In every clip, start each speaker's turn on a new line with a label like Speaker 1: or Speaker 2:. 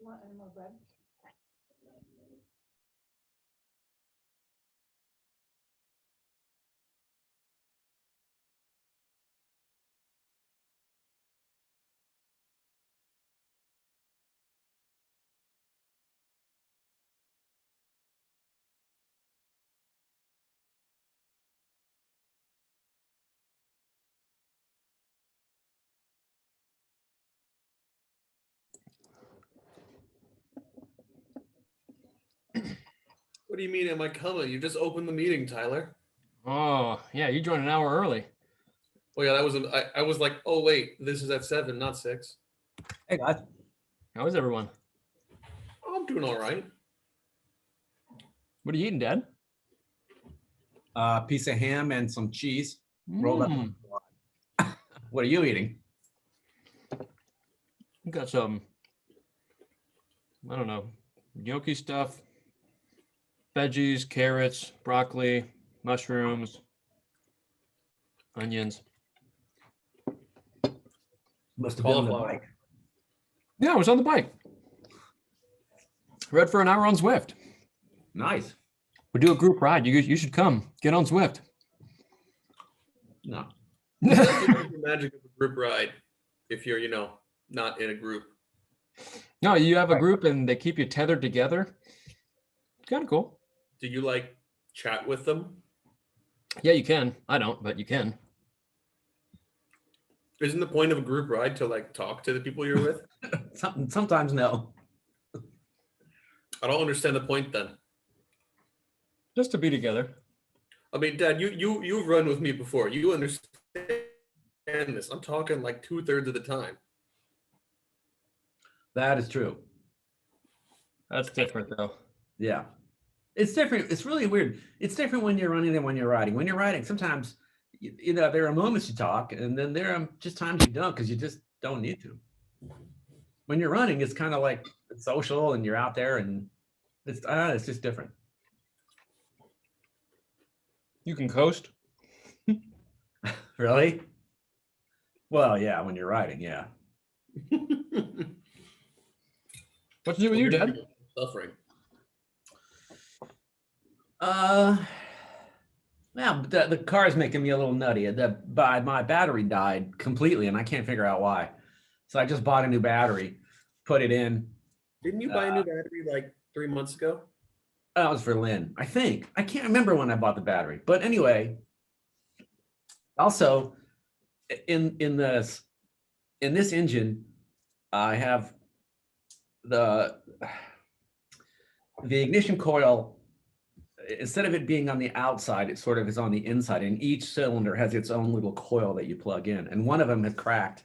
Speaker 1: you want any more bread?
Speaker 2: What do you mean, am I coming? You just opened the meeting, Tyler.
Speaker 3: Oh, yeah, you joined an hour early.
Speaker 2: Oh yeah, that was I was like, oh wait, this is at 7, not 6.
Speaker 4: Hey guys.
Speaker 3: How is everyone?
Speaker 2: Oh, I'm doing all right.
Speaker 3: What are you eating, Dad?
Speaker 4: Piece of ham and some cheese rolled up.
Speaker 3: Mm.
Speaker 4: What are you eating?
Speaker 3: Got some, I don't know, gnocchi stuff, veggies, carrots, broccoli, mushrooms, onions.
Speaker 4: Must have been on the
Speaker 2: Cauliflower.
Speaker 4: bike.
Speaker 3: Yeah, I was on the bike. Read for an hour on Zwift.
Speaker 4: Nice.
Speaker 3: We do a group ride. You should come. Get on Zwift.
Speaker 4: No.
Speaker 2: The magic of a group ride if you're, not in a group.
Speaker 3: No, you have a
Speaker 4: Right.
Speaker 3: group and they keep you tethered together. Kind of cool.
Speaker 2: Do you like chat with them?
Speaker 3: Yeah, you can. I don't, but you can.
Speaker 2: Isn't the point of a group ride to like talk to the people you're with?
Speaker 4: Sometimes no.
Speaker 2: I don't understand the point then.
Speaker 3: Just to be together.
Speaker 2: I mean, Dad, you've run with me before. You understand this. I'm talking like 2/3 of the time.
Speaker 4: That is true.
Speaker 3: That's different though.
Speaker 4: Yeah. It's different. It's really weird. It's different when you're running than when you're riding. When you're riding, sometimes, there are moments you talk and then there are just times you don't because you just don't need to. When you're running, it's kind of like it's social and you're out there and it's just different.
Speaker 3: You can coast.
Speaker 4: Really? Well, yeah, when you're riding, yeah.
Speaker 3: What to do with you, Dad?
Speaker 2: Suffering.
Speaker 4: Yeah, the car is making me a little nutty. My battery died completely and I can't figure out why. So I just bought a new battery, put it in.
Speaker 2: Didn't you buy a new battery like 3 months ago?
Speaker 4: That was for Lynn, I think. I can't remember when I bought the battery, but anyway. Also, in this engine, I have the ignition coil. Instead of it being on the outside, it sort of is on the inside, and each cylinder has its own little coil that you plug in, and one of them had cracked,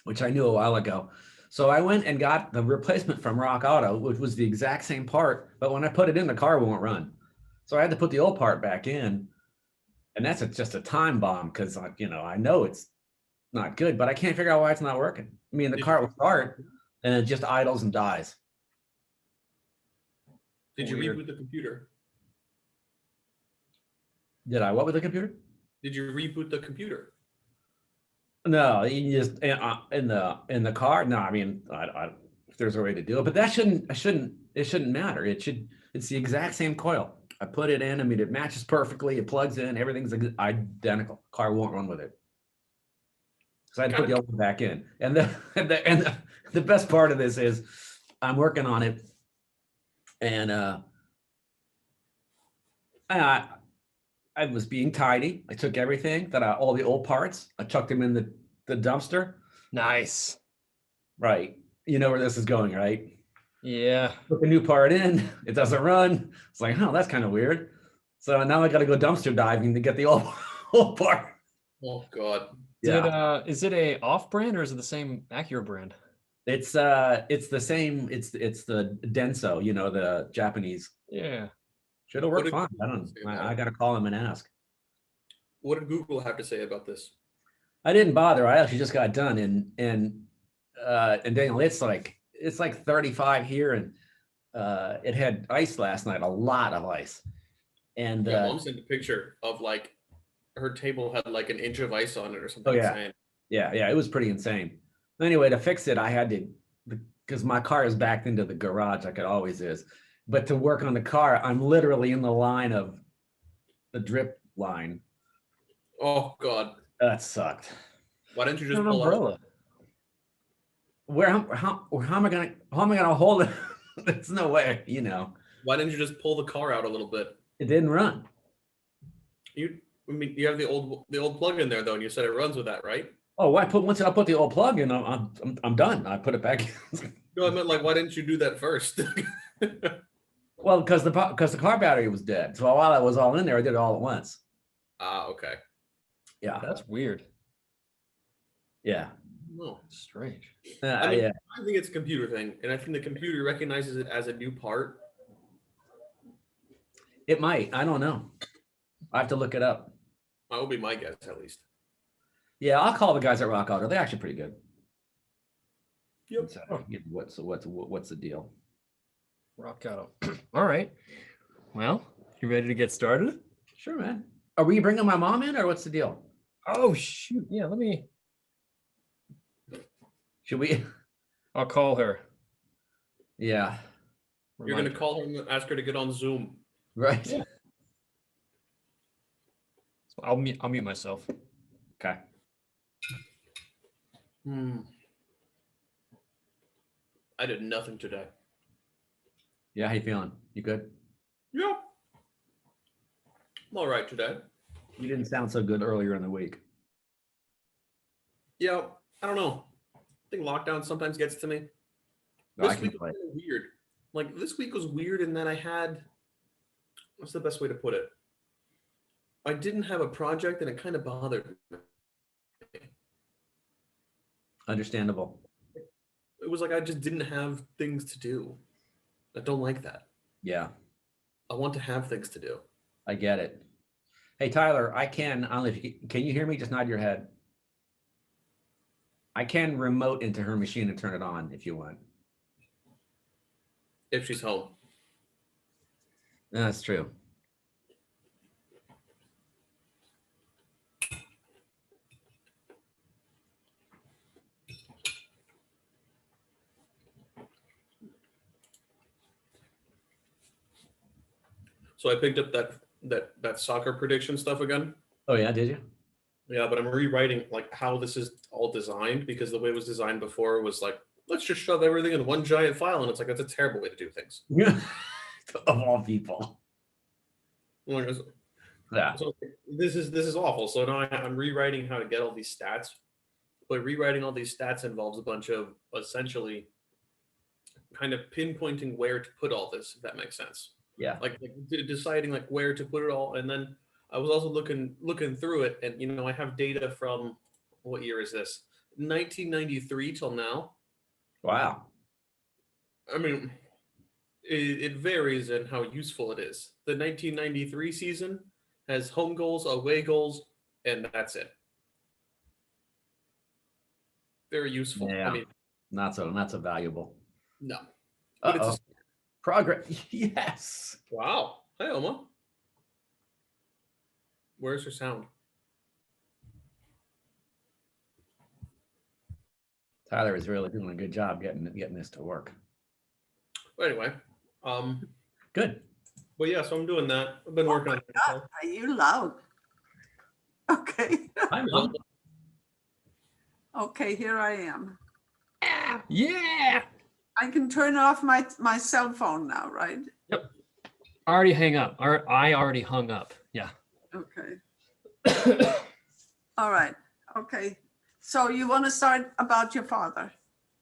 Speaker 4: which I knew a while ago. So I went and got the replacement from Rock Auto, which was the exact same part, but when I put it in, the car won't run. So I had to put the old part back in, and that's just a time bomb because I know it's not good, but I can't figure out why it's not working. I mean, the car will start, and it just idles and dies.
Speaker 2: Did you
Speaker 3: Weird.
Speaker 2: reboot the computer?
Speaker 4: Did I? What with the computer?
Speaker 2: Did you reboot the computer?
Speaker 4: No, you just in the car. No, I mean, if there's a way to do it, but it shouldn't matter. It's the exact same coil. I put it in. I mean, it matches perfectly. It plugs in. Everything's identical. Car won't run with it. So I had to put the old one back in. And the best part of this is I'm working on it, and I was being tidy. I took everything all the old parts. I chucked them in the dumpster.
Speaker 3: Nice.
Speaker 4: Right. You know where this is going, right?
Speaker 3: Yeah.
Speaker 4: Put the new part in. It doesn't run. It's like, oh, that's kind of weird. So now I got to go dumpster diving to get the old part.
Speaker 2: Oh God.
Speaker 4: Yeah.
Speaker 3: Is it a off brand or is it the same Acura brand?
Speaker 4: It's the same. It's the Denso. The Japanese.
Speaker 3: Yeah.
Speaker 4: Should have worked
Speaker 2: What
Speaker 4: fine. I don't.
Speaker 2: say about
Speaker 4: I
Speaker 2: it?
Speaker 4: got to call him and ask.
Speaker 2: What did Google have to say about this?
Speaker 4: I didn't bother. I actually just got done, and Daniel, it's like 35 here, and it had ice last night, a lot of ice, and
Speaker 2: Yeah, Mom sent a picture of like her table had like an inch of ice on it or something.
Speaker 4: Oh, yeah.
Speaker 2: insane.
Speaker 4: yeah, it was pretty insane. Anyway, to fix it, I had to because my car is backed into the garage like it always is. But to work on the car, I'm literally in the line of the drip line.
Speaker 2: Oh God.
Speaker 4: That sucked.
Speaker 2: Why didn't you just
Speaker 3: An
Speaker 2: pull out?
Speaker 3: umbrella.
Speaker 4: How am I gonna hold it? There's no way, you know.
Speaker 2: Why didn't you just pull the car out a little bit?
Speaker 4: It didn't run.
Speaker 2: I mean, you have the old plug in there though, and you said it runs with that, right?
Speaker 4: Oh, once I put the old plug in, I'm done. I put it back in.
Speaker 2: No, I meant like, why didn't you do that first?
Speaker 4: Well, because the car battery was dead. So while I was all in there, I did it all at once.
Speaker 2: Ah, okay.
Speaker 4: Yeah.
Speaker 3: That's weird.
Speaker 4: Yeah.
Speaker 2: No,
Speaker 3: Strange.
Speaker 2: I mean,
Speaker 4: Yeah.
Speaker 2: I think it's a computer thing, and I think the computer recognizes it as a new part.
Speaker 4: It might. I don't know. I have to look it up.
Speaker 2: That would be my guess, at least.
Speaker 4: Yeah, I'll call the guys at Rock Auto. They're actually pretty good.
Speaker 2: Yep.
Speaker 4: So, what's the deal?
Speaker 3: Rock Auto. All right. Well, you ready to get started?
Speaker 4: Sure, man. Are we bringing my mom in, or what's the deal?
Speaker 3: Oh shoot. Yeah, let me.
Speaker 4: Should we?
Speaker 3: I'll call her.
Speaker 4: Yeah.
Speaker 2: You're
Speaker 3: Remind
Speaker 2: gonna
Speaker 3: her.
Speaker 2: call her and ask her to get on Zoom.
Speaker 4: Right.
Speaker 3: Yeah. So I'll mute myself.
Speaker 4: Okay.
Speaker 2: I did nothing today.
Speaker 4: Yeah. How you feeling? You good?
Speaker 2: Yeah. I'm all right today.
Speaker 4: You didn't sound so good earlier in the week.
Speaker 2: Yeah, I don't know. I think lockdown sometimes gets to me.
Speaker 4: No, I
Speaker 2: This
Speaker 4: can
Speaker 2: week was
Speaker 4: play.
Speaker 2: kinda weird. Like this week was weird in that I had, what's the best way to put it? I didn't have a project and it kind of bothered me.
Speaker 4: Understandable.
Speaker 2: It was like I just didn't have things to do. I don't like that.
Speaker 4: Yeah,
Speaker 2: I want to have things to do.
Speaker 4: I get it. Hey, Tyler, I don't know if can you hear me? Just nod your head. I can remote into her machine and turn it on if you want.
Speaker 2: If she's home.
Speaker 4: That's true.
Speaker 2: So I picked up that soccer prediction stuff again.
Speaker 4: Oh yeah, did you?
Speaker 2: Yeah, but I'm rewriting like how this is all designed because the way it was designed before was like, let's just shove everything in one giant file. And it's like, that's a terrible way to do things.
Speaker 4: Of all people.
Speaker 2: Like,
Speaker 4: Yeah.
Speaker 2: so this is awful. So now I'm rewriting how to get all these stats. But rewriting all these stats involves a bunch of essentially kind of pinpointing where to put all this, if that makes sense.
Speaker 4: Yeah.
Speaker 2: Like deciding like where to put it all. And then I was also looking through it, and you know, I have data from what year is this? 1993 till now.
Speaker 4: Wow.
Speaker 2: I mean, it varies in how useful it is. The 1993 season has home goals, away goals, and that's it. Very useful.
Speaker 4: Yeah.
Speaker 2: I mean,
Speaker 4: Not so valuable.
Speaker 2: no. But
Speaker 4: Uh-oh.
Speaker 2: it's
Speaker 4: Progress. Yes.
Speaker 2: wow. Hey, Oma. Where's her sound?
Speaker 4: Tyler is really doing a good job getting this to work.
Speaker 2: But anyway,
Speaker 4: Good.
Speaker 2: but yeah, so I'm doing that. I've been working on it.
Speaker 1: God, are you loud? Okay,
Speaker 4: I'm on.
Speaker 1: okay, here I am.
Speaker 3: Yeah.
Speaker 1: I can turn off my cell phone now, right?
Speaker 3: Already hang up. I already hung up. Yeah.
Speaker 1: Okay, all right, okay. So you want to start about your father?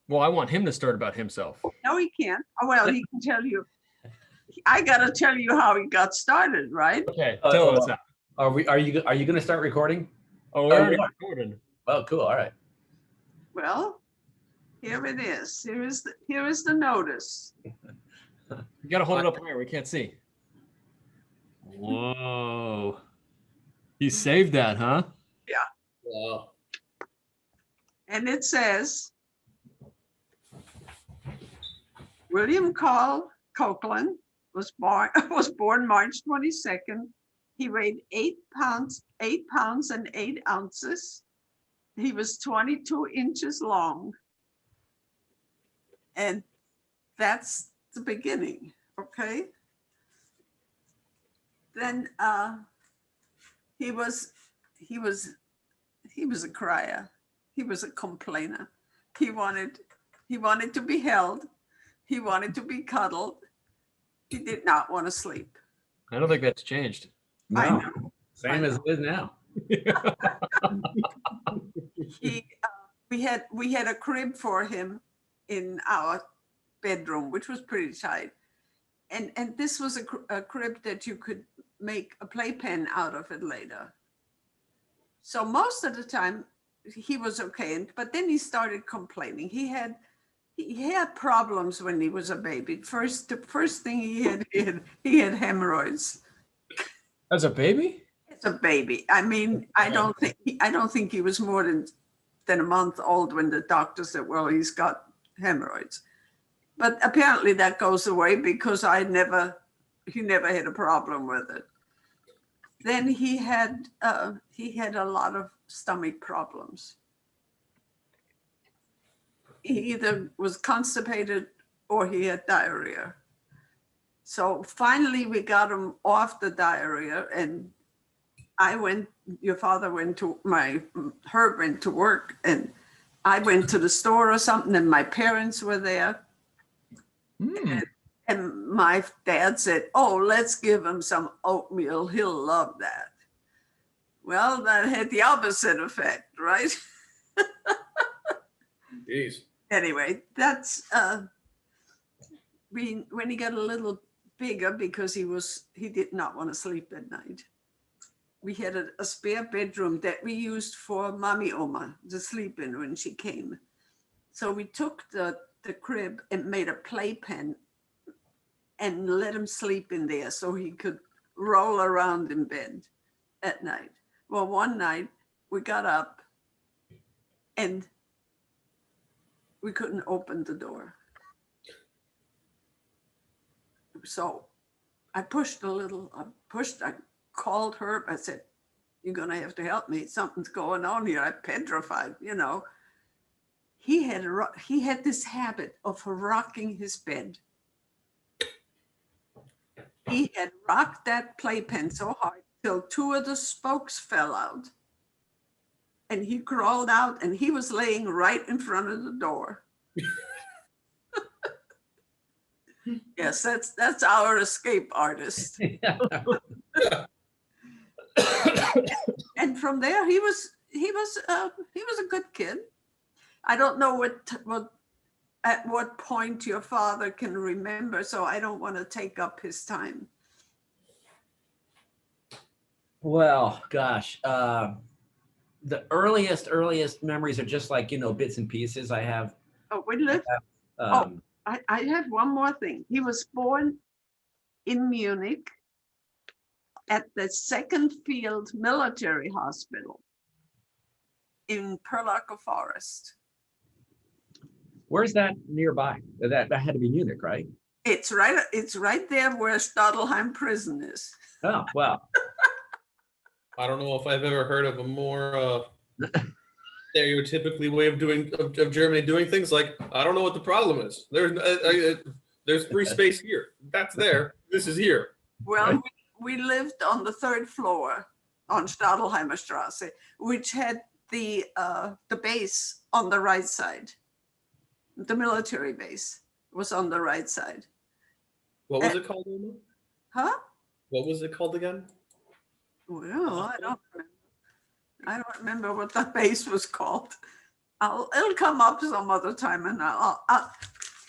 Speaker 3: Well, I want him to start about himself.
Speaker 1: No, he can't. Oh, well, he can tell you. I gotta tell you how he got started, right?
Speaker 3: Okay.
Speaker 4: Oh,
Speaker 3: Tell
Speaker 4: oh,
Speaker 3: us that.
Speaker 4: Are you going to start recording?
Speaker 3: Oh, we're
Speaker 4: Oh,
Speaker 3: already
Speaker 4: yeah.
Speaker 3: recording.
Speaker 4: Oh, cool. All right.
Speaker 1: Well, here it is. Here is the notice.
Speaker 3: You gotta hold it up higher. We can't see. Whoa. You saved that, huh?
Speaker 2: Wow.
Speaker 1: And it says, William Carl Copeland was born March 22nd. He weighed 8 pounds and 8 ounces. He was 22 inches long. And that's the beginning, okay? Then he was a crier. He was a complainer. He wanted to be held. He wanted to be cuddled. He did not want to sleep.
Speaker 3: I don't think that's changed.
Speaker 1: I
Speaker 4: No,
Speaker 1: know.
Speaker 4: same as it is now.
Speaker 1: He, we had a crib for him in our bedroom, which was pretty tight. And this was a crib that you could make a playpen out of it later. So most of the time he was okay, but then he started complaining. He had problems when he was a baby. The first thing he had hemorrhoids.
Speaker 3: As a baby?
Speaker 1: As a baby. I mean, I don't think he was more than a month old when the doctor said, well, he's got hemorrhoids. But apparently that goes away because he never had a problem with it. Then he had a lot of stomach problems. He either was constipated or he had diarrhea. So finally we got him off the diarrhea, and Herb went to work, and I went to the store or something, and my parents were there. And my dad said, oh, let's give him some oatmeal. He'll love that. Well, that had the opposite effect, right?
Speaker 2: Jeez.
Speaker 1: Anyway, that's when he got a little bigger, because he did not want to sleep at night. We had a spare bedroom that we used for Mommy Oma to sleep in when she came. So we took the crib and made a playpen and let him sleep in there so he could roll around in bed at night. Well, one night we got up and we couldn't open the door. So I pushed a little, I called Herb. I said, you're going to have to help me. Something's going on here. I'm petrified, you know. He had this habit of rocking his bed. He had rocked that playpen so hard till two of the spokes fell out. And he crawled out, and he was laying right in front of the door. Yes, that's our escape artist. And from there, he was a good kid. I don't know at what point your father can remember, so I don't want to take up his time.
Speaker 4: Well, gosh, the earliest memories are just like, bits and pieces I have.
Speaker 1: Oh, we lived. I had one more thing. He was born in Munich at the Second Field Military Hospital in Perlacher Forest.
Speaker 4: Where's that nearby? That had to be Munich, right?
Speaker 1: It's right there where Stadelheim prison is.
Speaker 4: Oh, wow.
Speaker 2: I don't know if I've ever heard of a more stereotypically way of Germany doing things. Like, I don't know what the problem is. There's free space here. That's there. This is here.
Speaker 1: Well, we lived on the third floor on Stadelheimer Straße, which had the base on the right side. The military base was on the right side.
Speaker 2: What was it called, Emma?
Speaker 1: Huh?
Speaker 2: What was it called again?
Speaker 1: Well, I don't remember what that base was called. It'll come up some other time, and I'll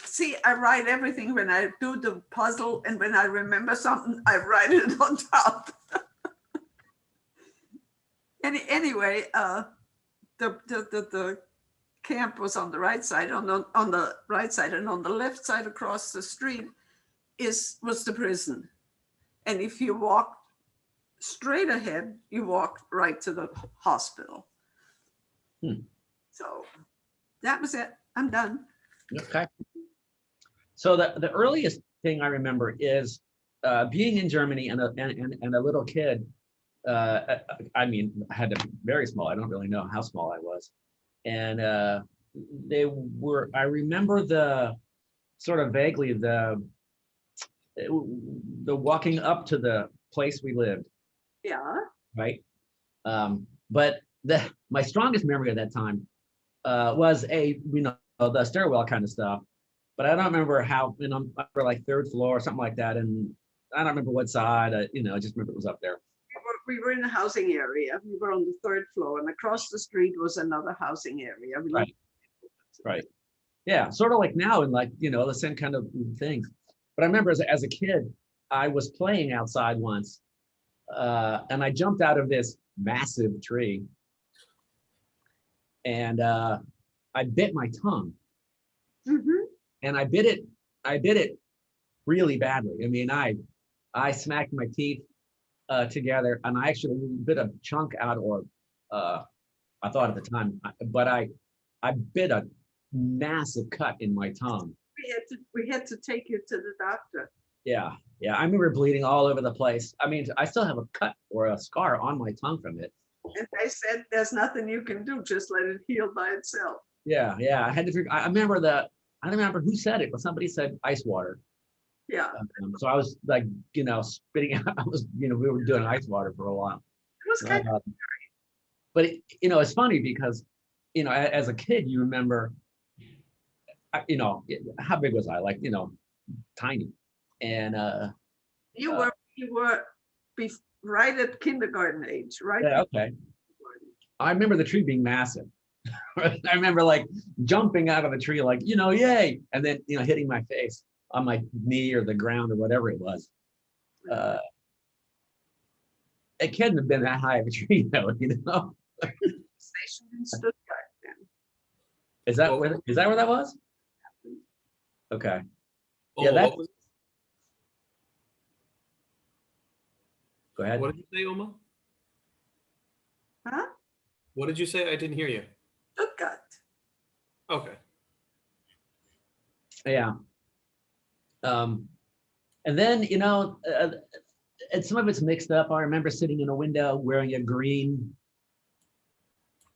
Speaker 1: see. I write everything when I do the puzzle, and when I remember something, I write it on top. Anyway, the camp was on the right side. On the right side, and on the left side across the street was the prison. And if you walked straight ahead, you walked right to the hospital. So that was it. I'm done.
Speaker 4: Okay. So the earliest thing I remember is being in Germany and a little kid. I mean, I had to be very small. I don't really know how small I was. And I remember sort of vaguely the walking up to the place we lived,
Speaker 1: Yeah.
Speaker 4: right? But my strongest memory of that time was the stairwell kind of stuff. But I don't remember how, for like third floor or something like that. And I don't remember what side, I just remember it was up there.
Speaker 1: We were in a housing area. We were on the third floor, and across the street was another housing area. We
Speaker 4: Right. Right. Yeah. Sort of like now, and like, the same kind of things. But I remember as a kid, I was playing outside once, and I jumped out of this massive tree, and I bit my tongue.
Speaker 1: Mhm.
Speaker 4: And I bit it really badly. I mean, I smacked my teeth together, and I actually bit a chunk out, or I thought at the time, but I bit a massive cut in my tongue.
Speaker 1: We had to take you to the doctor.
Speaker 4: Yeah, I remember bleeding all over the place. I mean, I still have a cut or a scar on my tongue from it.
Speaker 1: And they said, there's nothing you can do, just let it heal by itself.
Speaker 4: Yeah, I had to figure. I remember I don't remember who said it, but somebody said ice water.
Speaker 1: Yeah,
Speaker 4: So I was like, spitting out. We were doing ice water for a while.
Speaker 1: it was kind of,
Speaker 4: But it's funny because, as a kid, you remember, how big was I? Like, tiny, and
Speaker 1: you were right at kindergarten age, right?
Speaker 4: yeah, okay. I remember the tree being massive. I remember like jumping out of the tree, like, yay, and then hitting my face on my knee or the ground or whatever it was. It couldn't have been that high of a tree, though.
Speaker 1: Stationed in Stuttgart then.
Speaker 4: Is that where that was? Okay.
Speaker 2: Oh,
Speaker 4: Yeah, that's-
Speaker 2: what, was,
Speaker 4: Go ahead.
Speaker 2: what did you say, Oma?
Speaker 1: Huh?
Speaker 2: What did you say? I didn't hear you.
Speaker 1: Stuttgart.
Speaker 2: Okay.
Speaker 4: Yeah. And then, and some of it's mixed up. I remember sitting in a window wearing a green,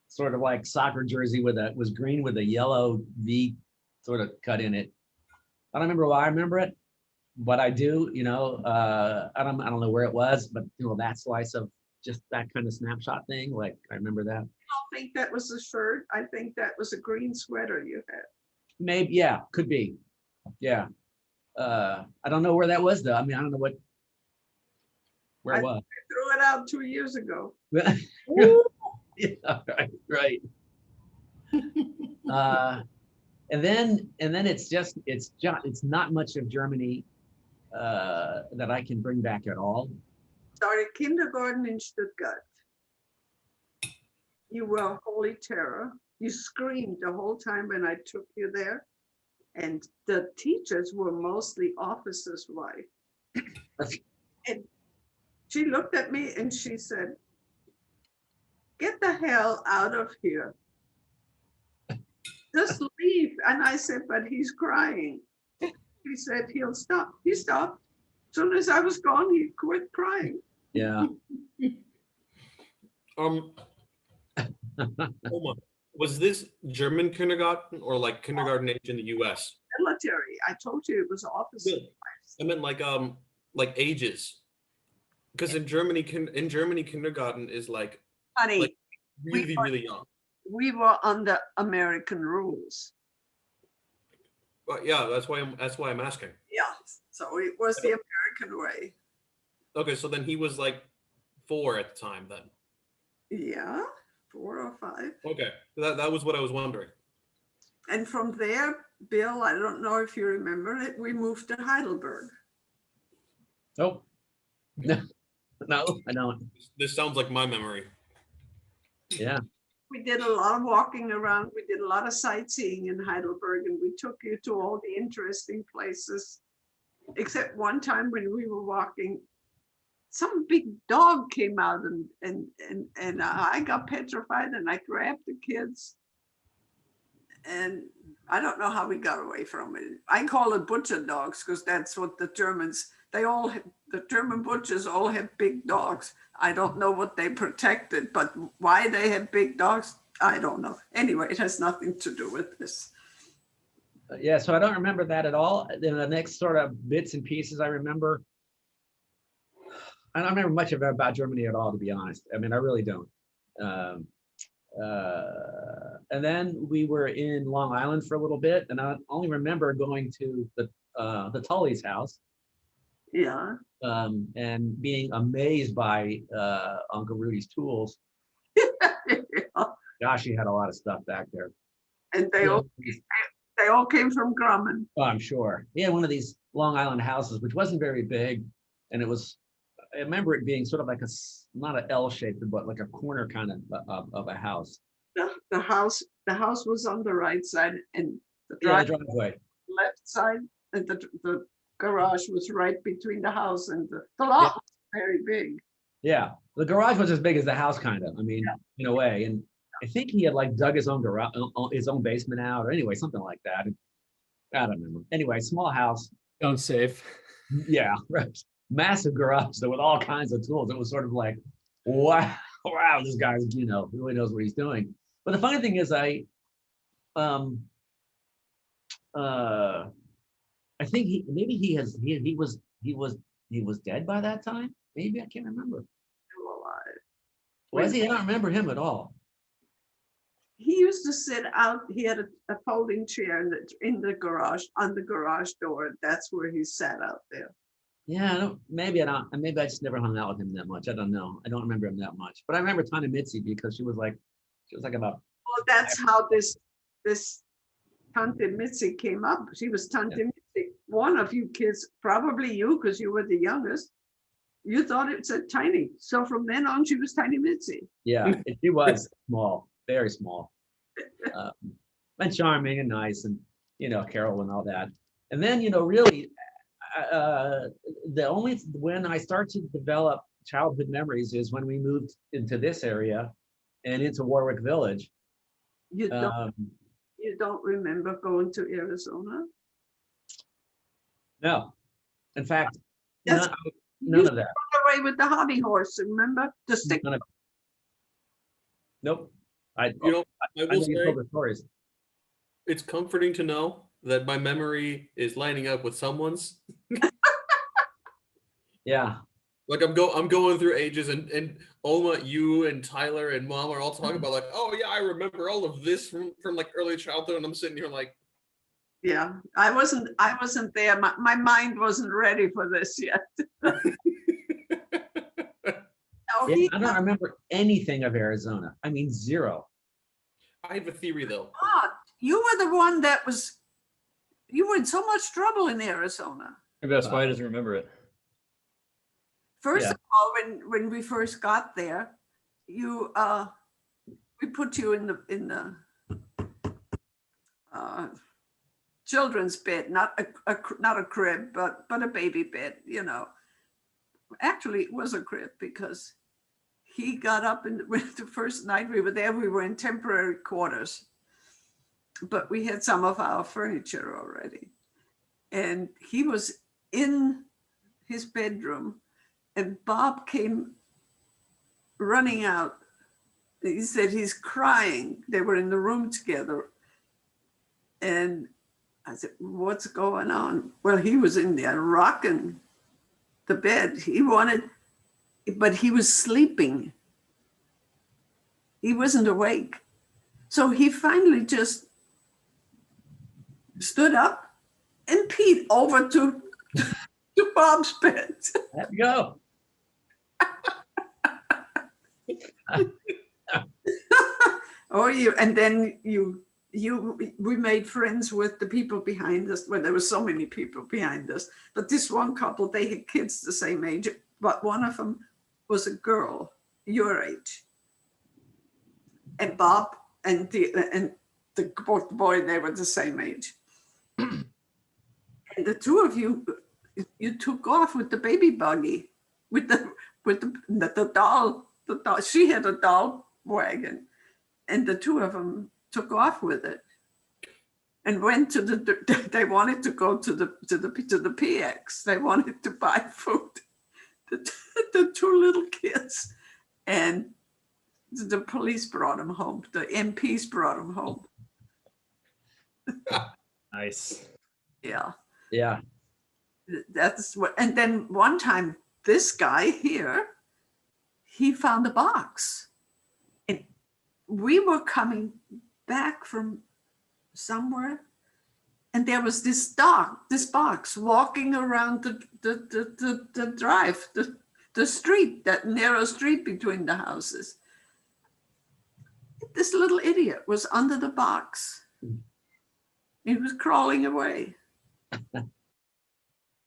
Speaker 4: sort of like soccer jersey was green with a yellow V sort of cut in it. I don't remember why I remember it, but I do, I don't know where it was, but that slice of just that kind of snapshot thing, like I remember that.
Speaker 1: I don't think that was a shirt. I think that was a green sweater you had.
Speaker 4: Maybe, yeah, could be. Yeah. I don't know where that was though. I mean, I don't know where it was.
Speaker 1: I threw it out 2 years ago.
Speaker 4: Yeah, right. And then it's not much of Germany that I can bring back at all.
Speaker 1: Started kindergarten in Stuttgart. You were a holy terror. You screamed the whole time when I took you there. And the teachers were mostly officers' wives. And she looked at me and she said, "Get the hell out of here. Just leave." And I said, "But he's crying." He said, "He'll stop." He stopped. As soon as I was gone, he quit crying.
Speaker 4: Yeah.
Speaker 2: Oma, was this German kindergarten or like kindergarten age in the U.S.?
Speaker 1: Military. I told you it was officers'
Speaker 2: Good.
Speaker 1: wives.
Speaker 2: I meant like ages, because in Germany, kindergarten is like
Speaker 1: Honey,
Speaker 2: like really really young.
Speaker 1: we were under American rules.
Speaker 2: But yeah, that's why I'm asking.
Speaker 1: Yeah, so it was the American way.
Speaker 2: Okay, so then he was like 4 at the time then.
Speaker 1: Yeah, 4 or 5.
Speaker 2: Okay, that was what I was wondering.
Speaker 1: And from there, Bill, I don't know if you remember it, we moved to Heidelberg.
Speaker 4: Nope. No, I don't.
Speaker 2: This sounds like my memory.
Speaker 4: Yeah.
Speaker 1: We did a lot of walking around. We did a lot of sightseeing in Heidelberg, and we took you to all the interesting places. Except one time when we were walking, some big dog came out and I got petrified and I grabbed the kids. And I don't know how we got away from it. I call it butcher dogs because that's what the Germans, the German butchers all have big dogs. I don't know what they protected, but why they have big dogs, I don't know. Anyway, it has nothing to do with this.
Speaker 4: Yeah, so I don't remember that at all. Then the next sort of bits and pieces I remember, I don't remember much about Germany at all, to be honest. I mean, I really don't. Um, and then we were in Long Island for a little bit, and I only remember going to the Tully's house
Speaker 1: Yeah.
Speaker 4: and being amazed by Uncle Rudy's tools. Gosh, he had a lot of stuff back there.
Speaker 1: And
Speaker 4: You know,
Speaker 1: they all came from Grumman.
Speaker 4: oh, I'm sure. He had one of these Long Island houses, which wasn't very big, and it was. I remember it being sort of like not an L shaped, but like a corner kind of a house.
Speaker 1: The house was on the right side, and the
Speaker 4: Yeah, the
Speaker 1: drive
Speaker 4: driveway.
Speaker 1: left side, and the garage was right between the house and the lot was very big.
Speaker 4: Yeah, the garage was as big as the house, kind of. I mean, in a way. And I think he had like dug his own garage, his own basement out, or anyway, something like that. And I don't remember. Anyway, small house.
Speaker 3: Sounds safe.
Speaker 4: Yeah, right. Massive garage with all kinds of tools. It was sort of like, wow, this guy's really knows what he's doing. But the funny thing is, I think he was dead by that time. Maybe I can't remember.
Speaker 1: Still alive.
Speaker 4: Was he? I don't remember him at all.
Speaker 1: He used to sit out. He had a folding chair in the garage, on the garage door. That's where he sat out there.
Speaker 4: Yeah, maybe I just never hung out with him that much. I don't know. I don't remember him that much. But I remember Tiny Mitzi because she was like about.
Speaker 1: Well, that's how this Tante Mitzi came up. She was Tante Mitzi. One of you kids, probably you, because you were the youngest, you thought it said Tiny. So from then on, she was Tiny Mitzi.
Speaker 4: Yeah, she was small, very small, and charming and nice, and Carol and all that. And then really, when I start to develop childhood memories is when we moved into this area and into Warwick Village.
Speaker 1: You don't remember going to Arizona?
Speaker 4: No, in fact,
Speaker 1: That's-
Speaker 4: none of that.
Speaker 1: Away with the hobby horse, remember? The stick.
Speaker 4: None of, nope. I
Speaker 2: I
Speaker 4: I
Speaker 2: will
Speaker 4: know you
Speaker 2: say
Speaker 4: told the stories.
Speaker 2: it's comforting to know that my memory is lining up with someone's.
Speaker 4: Yeah.
Speaker 2: Like I'm going through ages, and Oma, you and Tyler and Mom are all talking about like, oh yeah, I remember all of this from like early childhood, and I'm sitting here like,
Speaker 1: Yeah, I wasn't there. My mind wasn't ready for this yet. No,
Speaker 4: Yeah, I don't remember anything of Arizona. I mean, zero.
Speaker 2: I have a theory though.
Speaker 1: you were the one you were in so much trouble in Arizona.
Speaker 3: Maybe that's why he doesn't remember it.
Speaker 1: First
Speaker 4: Yeah.
Speaker 1: of all, when we first got there, we put you in the children's bed, not a crib, but a baby bed. Actually, it was a crib because he got up and the first night we were there, we were in temporary quarters, but we had some of our furniture already, and he was in his bedroom. And Bob came running out. He said he's crying. They were in the room together. And I said, what's going on? Well, he was in there rocking the bed. But he was sleeping. He wasn't awake. So he finally just stood up and peed over to Bob's bed.
Speaker 4: Let go.
Speaker 1: And then we made friends with the people behind us. Well, there were so many people behind us, but this one couple, they had kids the same age, but one of them was a girl your age. And Bob and the boy, they were the same age. And the two of you took off with the baby buggy, with the doll. She had a doll wagon, and the two of them took off with it, and went to they wanted to go to the PX. They wanted to buy food. The two little kids, and the police brought them home. The MPs brought them home.
Speaker 3: Nice.
Speaker 1: Yeah.
Speaker 4: Yeah.
Speaker 1: That's what, and then one time this guy here, he found a box. And we were coming back from somewhere, and there was this dog, this box walking around the drive, the street, that narrow street between the houses. This little idiot was under the box. He was crawling away.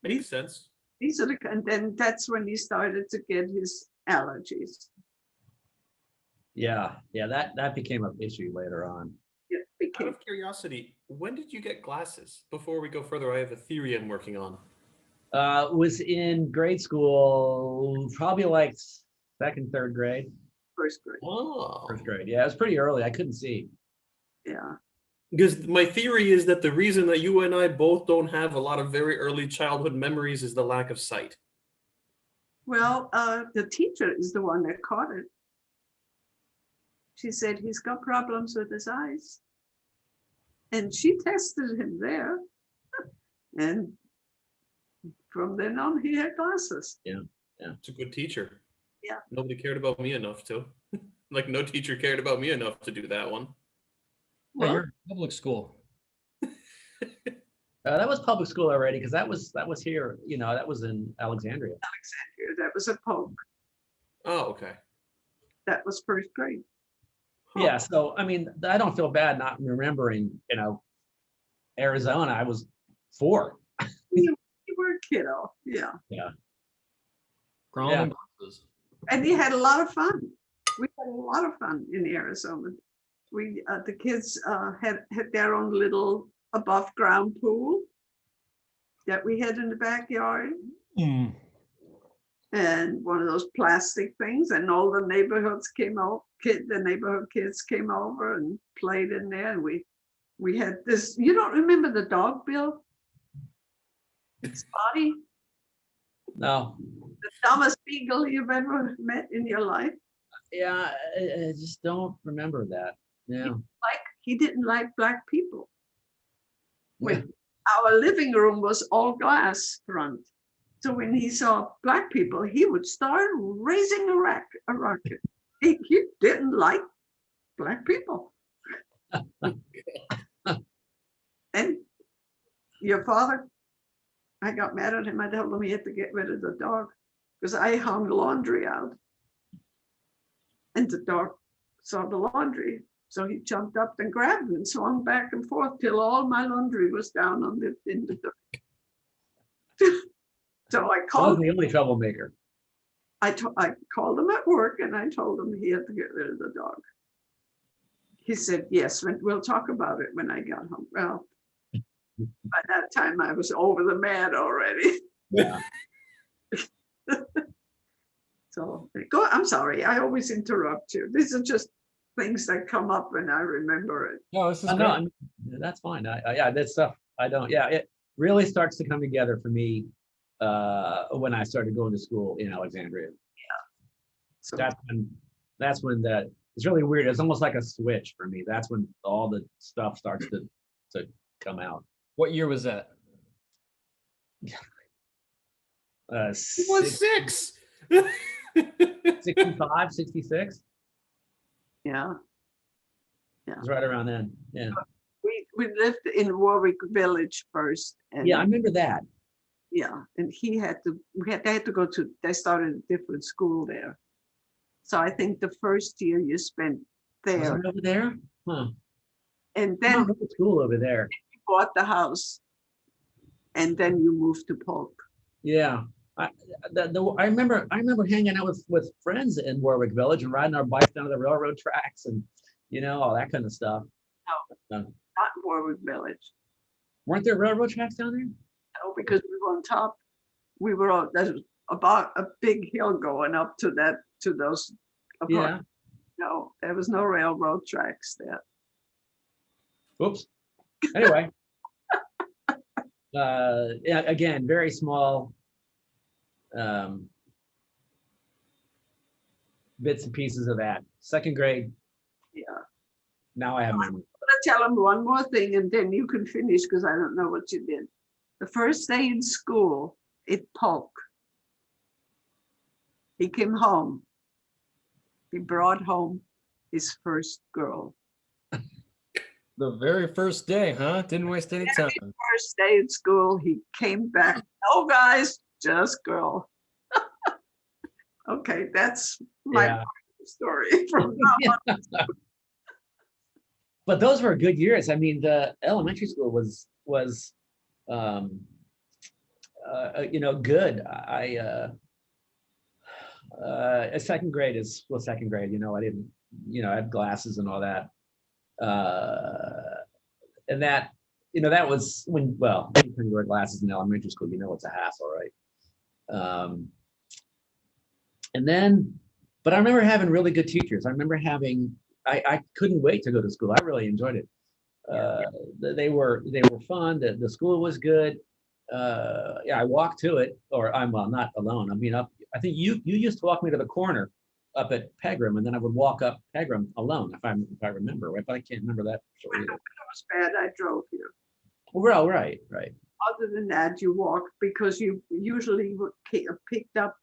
Speaker 2: Makes sense.
Speaker 1: These are the, and then that's when he started to get his allergies.
Speaker 4: Yeah. Yeah. That became an issue later on.
Speaker 1: It
Speaker 2: Out
Speaker 1: became,
Speaker 2: of curiosity, when did you get glasses? Before we go further, I have a theory I'm working on.
Speaker 4: Was in grade school, probably like second, third grade,
Speaker 1: first grade.
Speaker 2: Oh.
Speaker 4: first grade. Yeah, it was pretty early. I couldn't see.
Speaker 1: Yeah.
Speaker 2: Because my theory is that the reason that you and I both don't have a lot of very early childhood memories is the lack of sight.
Speaker 1: Well, the teacher is the one that caught it. She said he's got problems with his eyes. And she tested him there. And from then on, he had glasses.
Speaker 2: It's a good teacher.
Speaker 1: Yeah.
Speaker 2: Nobody cared about me enough to. Like no teacher cared about me enough to do that one.
Speaker 3: Well,
Speaker 1: Well,
Speaker 3: you're in public school.
Speaker 4: That was public school already because that was here. You know, that was in Alexandria.
Speaker 1: that was a poke.
Speaker 2: Oh, okay.
Speaker 1: That was first grade.
Speaker 2: Huh.
Speaker 4: Yeah. So I mean, I don't feel bad not remembering. You know, Arizona. I was 4.
Speaker 1: You were a kiddo. Yeah.
Speaker 3: Crawling
Speaker 4: Yeah.
Speaker 3: in boxes.
Speaker 1: And he had a lot of fun. We had a lot of fun in Arizona. We the kids had their own little above ground pool that we had in the backyard,
Speaker 3: Mm.
Speaker 1: and one of those plastic things, and all the neighborhoods came out, the neighborhood kids came over and played in there. And we had this, you don't remember the dog, Bill? Spotty,
Speaker 4: No.
Speaker 1: the dumbest beagle you've ever met in your life.
Speaker 4: Yeah. I just don't remember that. Yeah.
Speaker 1: He didn't like black people.
Speaker 4: Yeah.
Speaker 1: When our living room was all glass front. So when he saw black people, he would start raising a rocket. He didn't like black people. And your father, I got mad at him. I told him he had to get rid of the dog because I hung laundry out. And the dog saw the laundry. So he jumped up and grabbed it and swung back and forth till all my laundry was down in the dirt. So I
Speaker 4: I was
Speaker 1: called.
Speaker 4: the only troublemaker.
Speaker 1: I called him at work and I told him he had to get rid of the dog. He said, yes, we'll talk about it when I got home. Well, by that time I was over the mad already.
Speaker 4: Yeah.
Speaker 1: So go. I'm sorry. I always interrupt you. These are just things that come up when I remember it.
Speaker 3: No, this is
Speaker 4: No,
Speaker 3: great.
Speaker 4: I mean, that's fine. Yeah, that stuff I don't. Yeah, it really starts to come together for me when I started going to school in Alexandria.
Speaker 1: So
Speaker 4: That's when that it's really weird. It's almost like a switch for me. That's when all the stuff starts to come out.
Speaker 3: What year was that?
Speaker 2: It was 6.
Speaker 4: 65, 66.
Speaker 1: yeah,
Speaker 4: It's right around then. Yeah.
Speaker 1: we lived in Warwick Village first. And
Speaker 4: Yeah, I remember that.
Speaker 1: yeah, and they had to go to, they started a different school there. So I think the first year you spent
Speaker 4: Was
Speaker 1: there,
Speaker 4: it over there? Huh.
Speaker 1: and
Speaker 4: I
Speaker 1: then
Speaker 4: went to school over there.
Speaker 1: you bought the house, and then you moved to Polk.
Speaker 4: Yeah. I remember hanging out with friends in Warwick Village and riding our bikes down to the railroad tracks and all that kind of stuff.
Speaker 1: Not Warwick Village.
Speaker 4: Weren't there railroad tracks down there?
Speaker 1: No, because we were on top. We were on, there's about a big hill going up to those.
Speaker 4: Yeah.
Speaker 1: No, there was no railroad tracks there.
Speaker 4: Oops. Anyway. Yeah, again, very small bits and pieces of that. Second grade,
Speaker 1: Yeah.
Speaker 4: now I have memory.
Speaker 1: But to tell him one more thing and then you can finish because I don't know what you did. The first day in school at Polk, he came home. He brought home his first girl.
Speaker 3: The very first day, huh? Didn't waste any time.
Speaker 1: First day at school, he came back. No guys, just girl. Okay, that's my
Speaker 4: Yeah.
Speaker 1: story from now on.
Speaker 4: But those were good years. I mean, the elementary school was good. Second grade is, well, second grade, I didn't, I had glasses and all that. And that, that was when, well, when you wear glasses in elementary school, it's a hassle, right? And then, but I remember having really good teachers. I remember having, I couldn't wait to go to school. I really enjoyed it. They were fun. The school was good. Yeah, I walked to it, or I'm well, not alone. I mean, I think you used to walk me to the corner up at Pegram, and then I would walk up Pegram alone, if I remember, right? But I can't remember that.
Speaker 1: When it was bad, I drove you.
Speaker 4: Well, right.
Speaker 1: Other than that, you walked because you usually would picked up.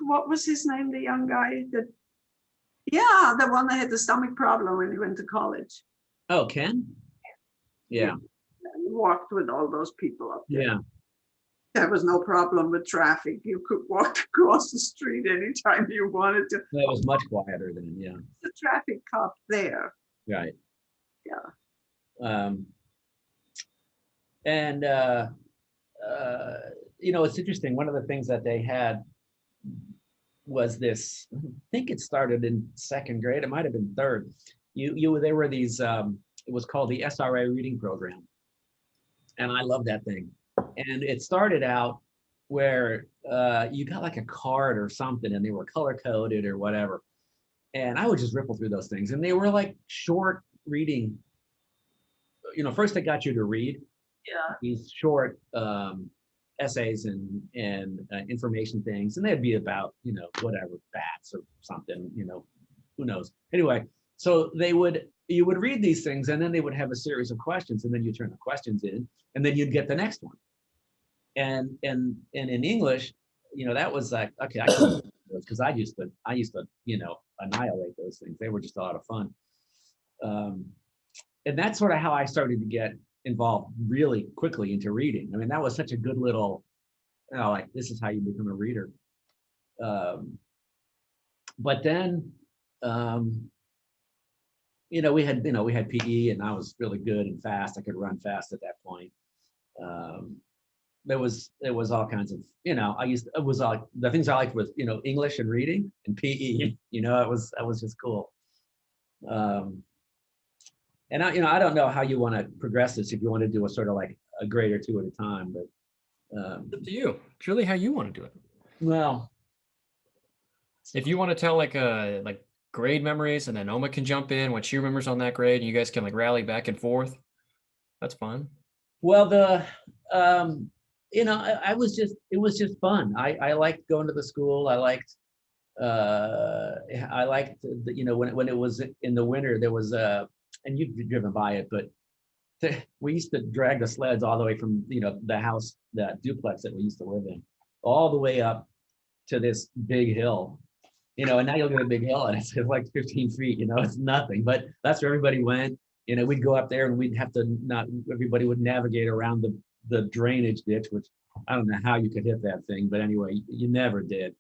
Speaker 1: What was his name? The young guy that. Yeah, the one that had the stomach problem when he went to college.
Speaker 4: Oh, Ken? Yeah.
Speaker 1: And walked with all those people up there.
Speaker 4: Yeah.
Speaker 1: There was no problem with traffic. You could walk across the street anytime you wanted to.
Speaker 4: That was much quieter then, yeah.
Speaker 1: The traffic cop there.
Speaker 4: Right.
Speaker 1: Yeah.
Speaker 4: It's interesting. One of the things that they had was this, I think it started in second grade. It might've been third. There were these, it was called the SRA reading program. And I love that thing. And it started out where you got like a card or something and they were color coded or whatever. And I would just ripple through those things. And they were like short reading. First they got you to read these short essays and information things. And they'd be about, whatever, bats or something, who knows. Anyway, so you would read these things and then they would have a series of questions and then you turn the questions in and then you'd get the next one. And in English, that was like, okay, I couldn't because I used to, annihilate those things. They were just a lot of fun. And that's sort of how I started to get involved really quickly into reading. I mean, that was such a good little, like, this is how you become a reader. But then, we had PE and I was really good and fast. I could run fast at that point. There was all kinds of, the things I liked was, English and reading and PE, it was just cool. And I don't know how you want to progress this, if you want to do a sort of like a grade or two at a time, but.
Speaker 3: It's up to you. It's really how you want to do it.
Speaker 4: Well.
Speaker 3: If you want to tell like grade memories and then Oma can jump in what she remembers on that grade and you guys can like rally back and forth, that's fun.
Speaker 4: Well, it was just fun. I liked going to the school. I liked when it was in the winter, there was and you've driven by it, but we used to drag the sleds all the way from, the house, that duplex that we used to live in, all the way up to this big hill, and now you'll get a big hill and it's like 15 feet, it's nothing, but that's where everybody went. We'd go up there and we'd have to everybody would navigate around the drainage ditch, which I don't know how you could hit that thing, but anyway, you never did.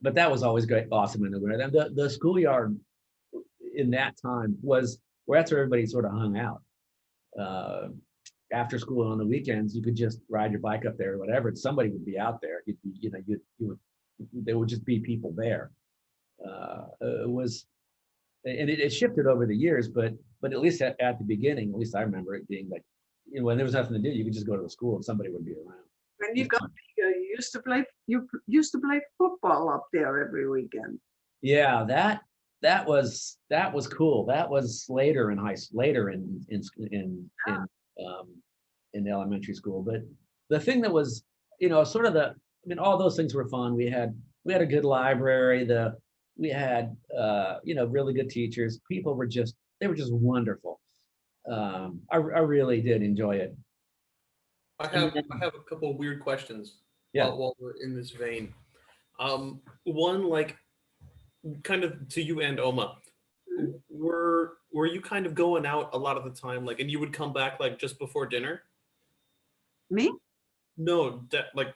Speaker 4: But that was always great, awesome in the winter. And the schoolyard in that time was where that's where everybody sort of hung out. After school on the weekends, you could just ride your bike up there or whatever, and somebody would be out there. There would just be people there. It shifted over the years, but at least at the beginning, at least I remember it being like, when there was nothing to do, you could just go to the school and somebody would be around.
Speaker 1: When you got bigger, you used to play football up there every weekend.
Speaker 4: Yeah, that was cool. That was later in in elementary school. But the thing that was, all those things were fun. We had a good library. We had really good teachers. People were they were just wonderful. I really did enjoy it.
Speaker 2: I have a couple of weird questions
Speaker 4: Yeah.
Speaker 2: while we're in this vein. One, like, kind of to you and Oma, were you kind of going out a lot of the time, like, and you would come back like just before dinner?
Speaker 1: Me?
Speaker 2: No, like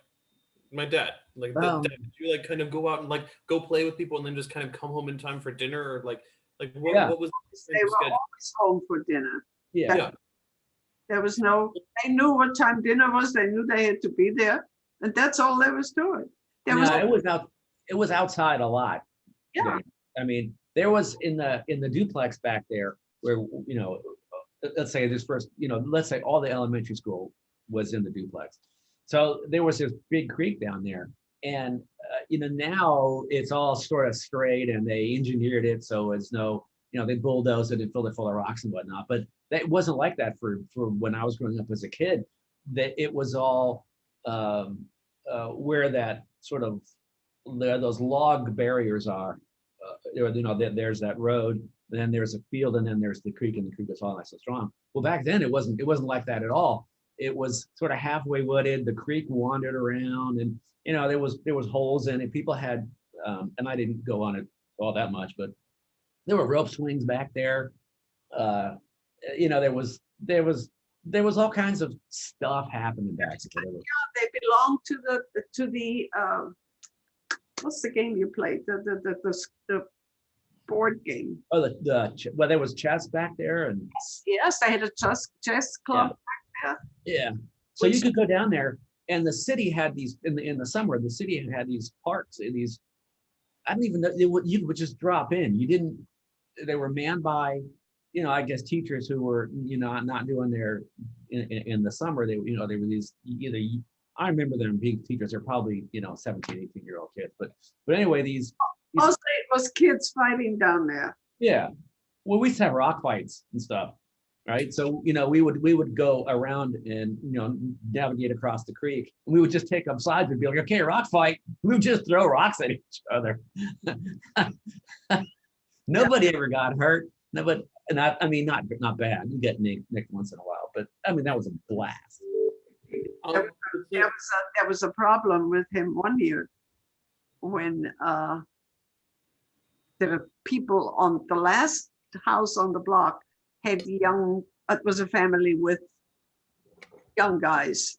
Speaker 2: my dad, like
Speaker 4: Oh.
Speaker 2: did you like kind of go out and like go play with people and then just kind of come home in time for dinner, or like what,
Speaker 4: Yeah.
Speaker 2: what was
Speaker 1: They were always home for dinner.
Speaker 4: Yeah.
Speaker 2: Yeah.
Speaker 1: There was no, they knew what time dinner was. They knew they had to be there. And that's all there was to it. There was,
Speaker 4: No, it was outside a lot.
Speaker 1: yeah,
Speaker 4: I mean, there was in the duplex back there where, let's say this first, let's say all the elementary school was in the duplex. So there was this big creek down there. And, now it's all sort of straight and they engineered it. So it's no, they bulldozed it and filled it full of rocks and whatnot. But that wasn't like that for when I was growing up as a kid. That it was all where that sort of those log barriers are. There's that road, then there's a field, and then there's the creek, and the creek is all nice and strong. Well, back then it wasn't like that at all. It was sort of halfway wooded. The creek wandered around, and there was holes in it. People had, and I didn't go on it all that much, but there were rope swings back there. There was all kinds of stuff happening back there.
Speaker 1: they belong to the what's the game you played? The board game.
Speaker 4: Oh, well, there was chess back there, and
Speaker 1: Yes, they had a chess club.
Speaker 4: yeah. So you could go down there, and the city had these in the summer. The city had these parks and these. I don't even know. You would just drop in. You didn't. They were manned by, I guess teachers who were, not doing their in the summer. They were these either. I remember them being teachers. They're probably 17, 18-year-old kids. But anyway, these.
Speaker 1: Mostly it was kids fighting down there.
Speaker 4: Yeah. Well, we used to have rock fights and stuff, right? So, we would go around and, navigate across the creek. And we would just take up sides and be like, okay, rock fight. We would just throw rocks at each other. Nobody ever got hurt. No, but I mean, not bad. You get nicked once in a while, but I mean, that was a blast.
Speaker 1: There was a problem with him one year when the people on the last house on the block had it was a family with young guys,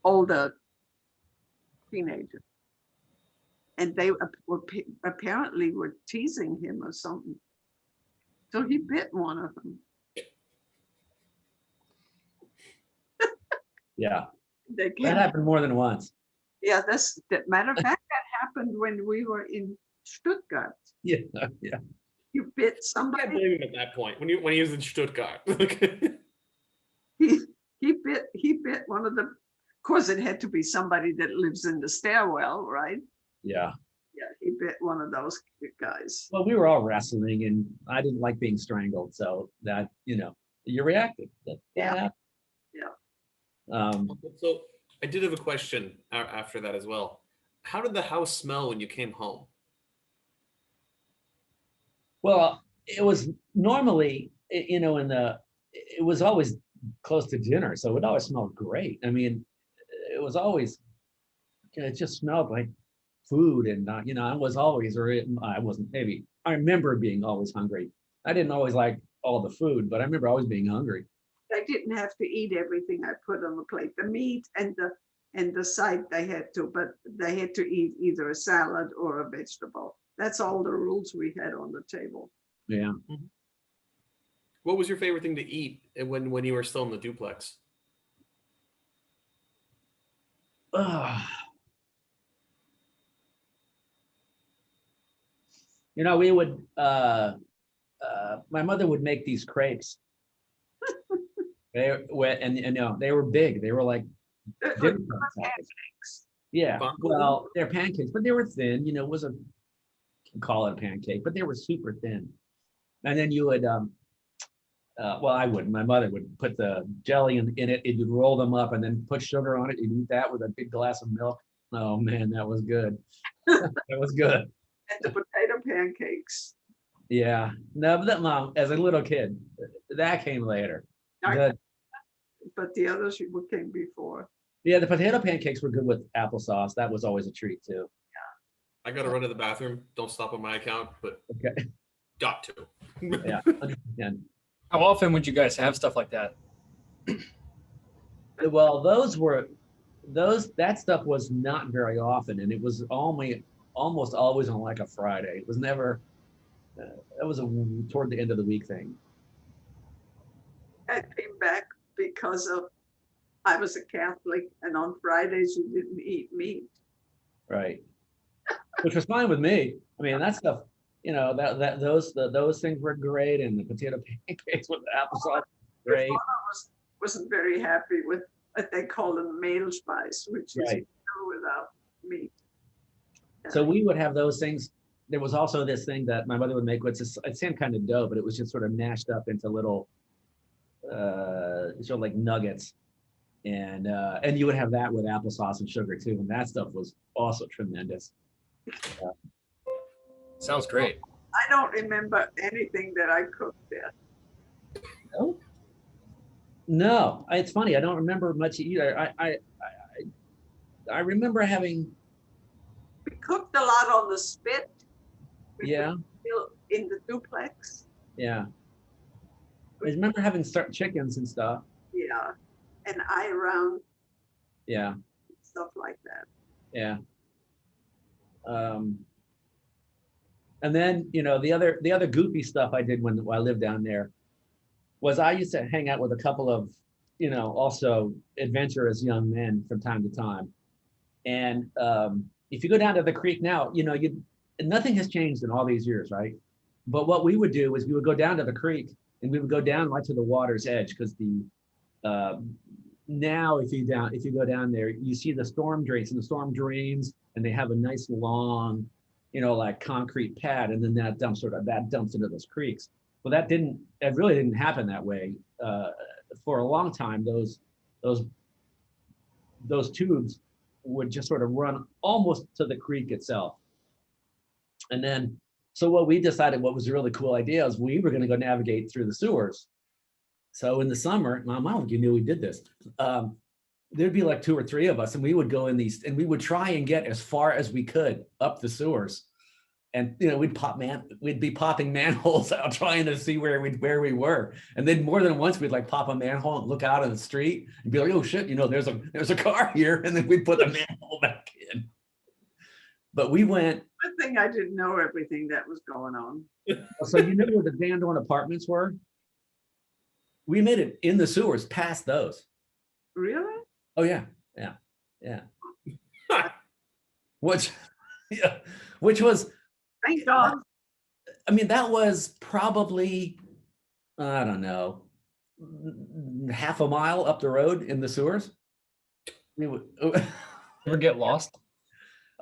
Speaker 1: older teenagers. And they apparently were teasing him or something. So he bit one of them.
Speaker 4: Yeah,
Speaker 1: They
Speaker 4: that
Speaker 1: came,
Speaker 4: happened more than once.
Speaker 1: yeah, matter of fact, that happened when we were in Stuttgart.
Speaker 4: Yeah, yeah.
Speaker 1: You bit
Speaker 2: I can't
Speaker 1: somebody,
Speaker 2: blame him at that point when he was in Stuttgart.
Speaker 1: he bit one of them. Of course, it had to be somebody that lives in the stairwell, right?
Speaker 4: Yeah.
Speaker 1: Yeah, he bit one of those guys.
Speaker 4: Well, we were all wrestling, and I didn't like being strangled, so that you reacted.
Speaker 1: Yeah.
Speaker 2: So I did have a question after that as well. How did the house smell when you came home?
Speaker 4: Well, it was normally, it was always close to dinner, so it always smelled great. I mean, it was always, it just smelled like food, and I was always, or I wasn't, maybe I remember being always hungry. I didn't always like all the food, but I remember always being hungry.
Speaker 1: They didn't have to eat everything I put on the plate. The meat and the side they had to, but they had to eat either a salad or a vegetable. That's all the rules we had on the table.
Speaker 4: Yeah.
Speaker 2: What was your favorite thing to eat when you were still in the duplex?
Speaker 4: We would, my mother would make these crepes. They were big. They were like dinner size.
Speaker 1: Pancakes.
Speaker 4: Yeah,
Speaker 2: Fun.
Speaker 4: well, they're pancakes, but they were thin. It was call it a pancake, but they were super thin. And then you would, well, I wouldn't. My mother would put the jelly in it, and you'd roll them up, and then put sugar on it. You'd eat that with a big glass of milk. Oh man, that was good. That was good.
Speaker 1: And the potato pancakes.
Speaker 4: Yeah, no, but that mom, as a little kid, that came later. The,
Speaker 1: But the others came before.
Speaker 4: yeah, the potato pancakes were good with applesauce. That was always a treat too.
Speaker 2: I gotta run to the bathroom. Don't stop on my account, but
Speaker 4: Okay,
Speaker 2: got to.
Speaker 4: yeah, 100%.
Speaker 3: How often would you guys have stuff like that?
Speaker 4: Well, that stuff was not very often, and it was only almost always on like a Friday. It was never. That was toward the end of the week thing.
Speaker 1: I came back because of I was a Catholic, and on Fridays you didn't eat meat.
Speaker 4: Right. Which was fine with me. I mean, that stuff, those things were great, and the potato pancakes with the applesauce, great.
Speaker 1: Wasn't very happy with what they call a male spice, which is
Speaker 4: Right.
Speaker 1: without meat.
Speaker 4: So we would have those things. There was also this thing that my mother would make, which is it seemed kind of dough, but it was just sort of mashed up into little, sort of like nuggets, and you would have that with applesauce and sugar too, and that stuff was also tremendous.
Speaker 3: Sounds great.
Speaker 1: I don't remember anything that I cooked there.
Speaker 4: No, no, it's funny. I don't remember much either. I remember having,
Speaker 1: We cooked a lot on the spit. We
Speaker 4: yeah,
Speaker 1: built in the duplex.
Speaker 4: yeah. I remember having chickens and stuff.
Speaker 1: Yeah, and eye round
Speaker 4: Yeah,
Speaker 1: stuff like that.
Speaker 4: yeah. And then the other goofy stuff I did when I lived down there was I used to hang out with a couple of also adventurous young men from time to time. And if you go down to the creek now, nothing has changed in all these years, right? But what we would do is we would go down to the creek and we would go down right to the water's edge, because now if you go down there, you see the storm drains, and they have a nice long, like concrete pad, and then that dumps into those creeks. Well, it really didn't happen that way. For a long time, those tubes would just sort of run almost to the creek itself. And then, so what we decided, what was a really cool idea, is we were going to go navigate through the sewers. So in the summer, my mom, you knew we did this. There'd be like 2 or 3 of us, and we would go in these, and we would try and get as far as we could up the sewers. And we'd be popping manholes out, trying to see where we were. And then more than once, we'd like pop a manhole and look out on the street and be like, "Oh shit, there's a car here," and then we'd put the manhole back in. But we went.
Speaker 1: Good thing I didn't know everything that was going on.
Speaker 4: So you know where the Van Dorn apartments were? We made it in the sewers past those.
Speaker 1: Really?
Speaker 4: Oh yeah. Which was,
Speaker 1: Thank God.
Speaker 4: I mean, that was probably, I don't know, half a mile up the road in the sewers.
Speaker 3: Ever get lost?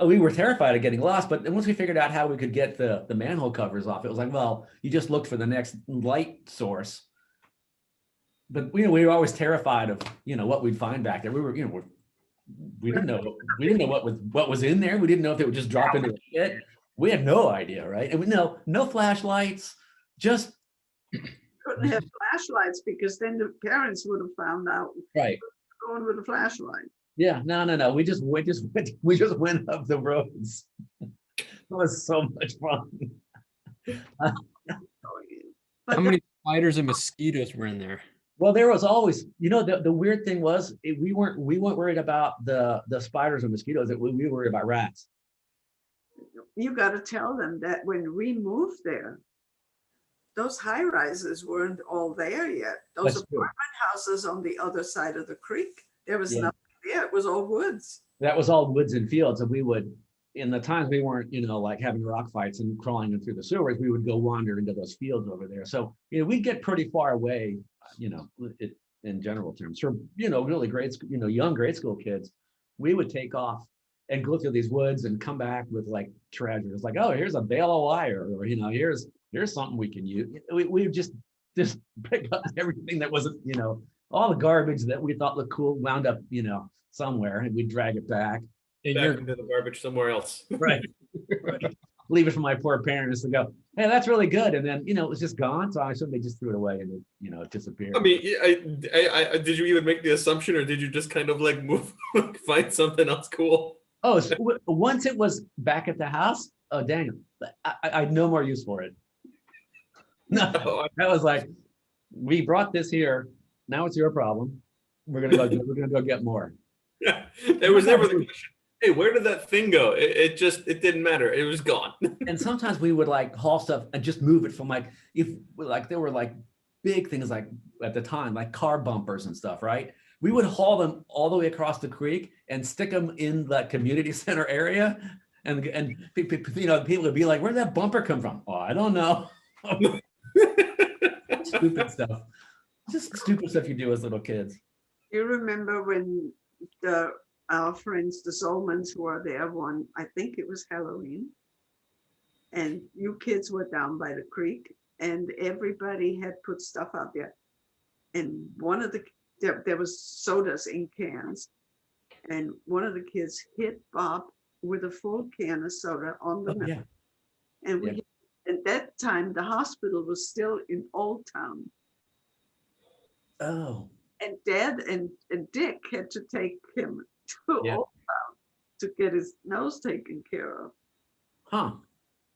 Speaker 4: We were terrified of getting lost, but once we figured out how we could get the manhole covers off, it was like, well, you just looked for the next light source. But we were always terrified of what we'd find back there. We didn't know what was in there. We didn't know if it would just drop into the pit. We had no idea, right? And no flashlights, just
Speaker 1: Couldn't have flashlights, because then the parents would have found out
Speaker 4: right.
Speaker 1: going with a flashlight.
Speaker 4: Yeah, no. We just went up the roads. It was so much fun.
Speaker 1: But
Speaker 3: How many spiders and mosquitoes were in there?
Speaker 4: Well, there was always, the weird thing was we weren't worried about the spiders and mosquitoes. We were worried about rats.
Speaker 1: you got to tell them that when we moved there, those high rises weren't all there yet. Those
Speaker 4: That's true.
Speaker 1: apartment houses on the other side of the creek, there was
Speaker 4: Yeah.
Speaker 1: nothing there. It was all woods.
Speaker 4: That was all woods and fields, and we would, in the times we weren't, like having rock fights and crawling in through the sewers, we would go wander into those fields over there. So, we'd get pretty far away, in general terms. For, really grade school, young grade school kids, we would take off and go through these woods and come back with like treasures, like, oh, here's a bale of wire, or, here's something we can use. We would just pick up everything that wasn't, all the garbage that we thought looked cool wound up, somewhere, and we'd drag it back.
Speaker 3: And
Speaker 2: Back
Speaker 3: you're
Speaker 2: into the garbage somewhere else.
Speaker 4: Right. Leave it for my poor parents to go, hey, that's really good. And then, it was just gone. So I assume they just threw it away and it disappeared.
Speaker 2: I mean, did you even make the assumption, or did you just kind of like move, find something else cool?
Speaker 4: Oh, so once it was back at the house, oh, dang, I had no more use for it. No,
Speaker 2: Oh,
Speaker 4: that was like, we brought this here. Now it's your problem. We're gonna go get more.
Speaker 2: there was never the question, hey, where did that thing go? It didn't matter. It was gone.
Speaker 4: And sometimes we would like haul stuff and just move it from there were like big things like at the time, like car bumpers and stuff, right? We would haul them all the way across the creek and stick them in the community center area. And people would be like, where'd that bumper come from? Oh, I don't know. Stupid stuff. Just stupid stuff you do as little kids.
Speaker 1: You remember when our friends, the Solomons, were there I think it was Halloween, and you kids were down by the creek, and everybody had put stuff out there. And there was sodas in cans, and one of the kids hit Bob with a full can of soda on the mouth.
Speaker 4: Yeah.
Speaker 1: And
Speaker 4: Yeah.
Speaker 1: at that time, the hospital was still in Old Town.
Speaker 4: Oh.
Speaker 1: And Dad and Dick had to take him to
Speaker 4: Yeah.
Speaker 1: Old Town to get his nose taken care of.
Speaker 4: Huh.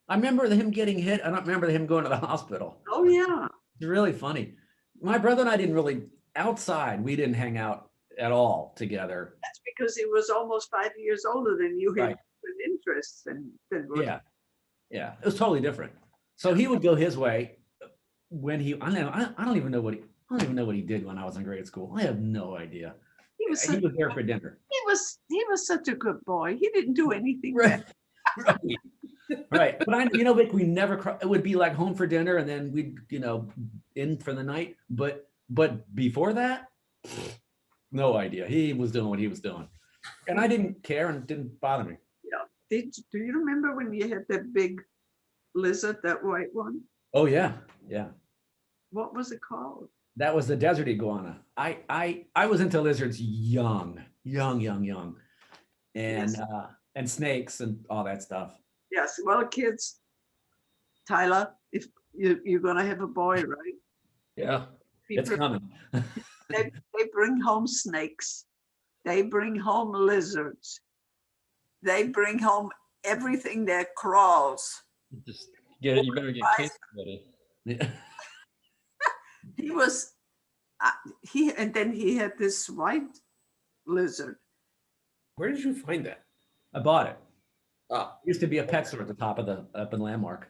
Speaker 4: I remember him getting hit. I don't remember him going to the hospital.
Speaker 1: Oh, yeah.
Speaker 4: It's really funny. My brother and I didn't really, outside, we didn't hang out at all together.
Speaker 1: That's because he was almost 5 years older than you, had
Speaker 4: Right.
Speaker 1: different interests and
Speaker 4: Yeah. Yeah. It was totally different. So he would go his way when I don't even know what he did when I was in grade school. I have no idea.
Speaker 1: he was
Speaker 4: He
Speaker 1: such,
Speaker 4: was there for dinner.
Speaker 1: he was such a good boy. He didn't do anything
Speaker 4: Right.
Speaker 1: bad.
Speaker 4: Right. But Vic, we never, it would be like home for dinner and then we'd, in for the night. But before that, no idea. He was doing what he was doing. And I didn't care and it didn't bother me.
Speaker 1: Do you remember when you had that big lizard, that white one?
Speaker 4: Oh yeah. Yeah.
Speaker 1: What was it called?
Speaker 4: That was the desert iguana. I was into lizards young. And
Speaker 1: Yes.
Speaker 4: And snakes and all that stuff.
Speaker 1: Yes, well, kids, Tyler, if you're gonna have a boy, right?
Speaker 3: Yeah.
Speaker 4: It's coming.
Speaker 1: They bring home snakes. They bring home lizards. They bring home everything that crawls.
Speaker 3: Just get it. You better get kids ready.
Speaker 1: He was, and then he had this white lizard.
Speaker 2: Where did you find that?
Speaker 4: I bought it.
Speaker 2: Ah,
Speaker 4: Used to be a pet store at the top of up in Landmark.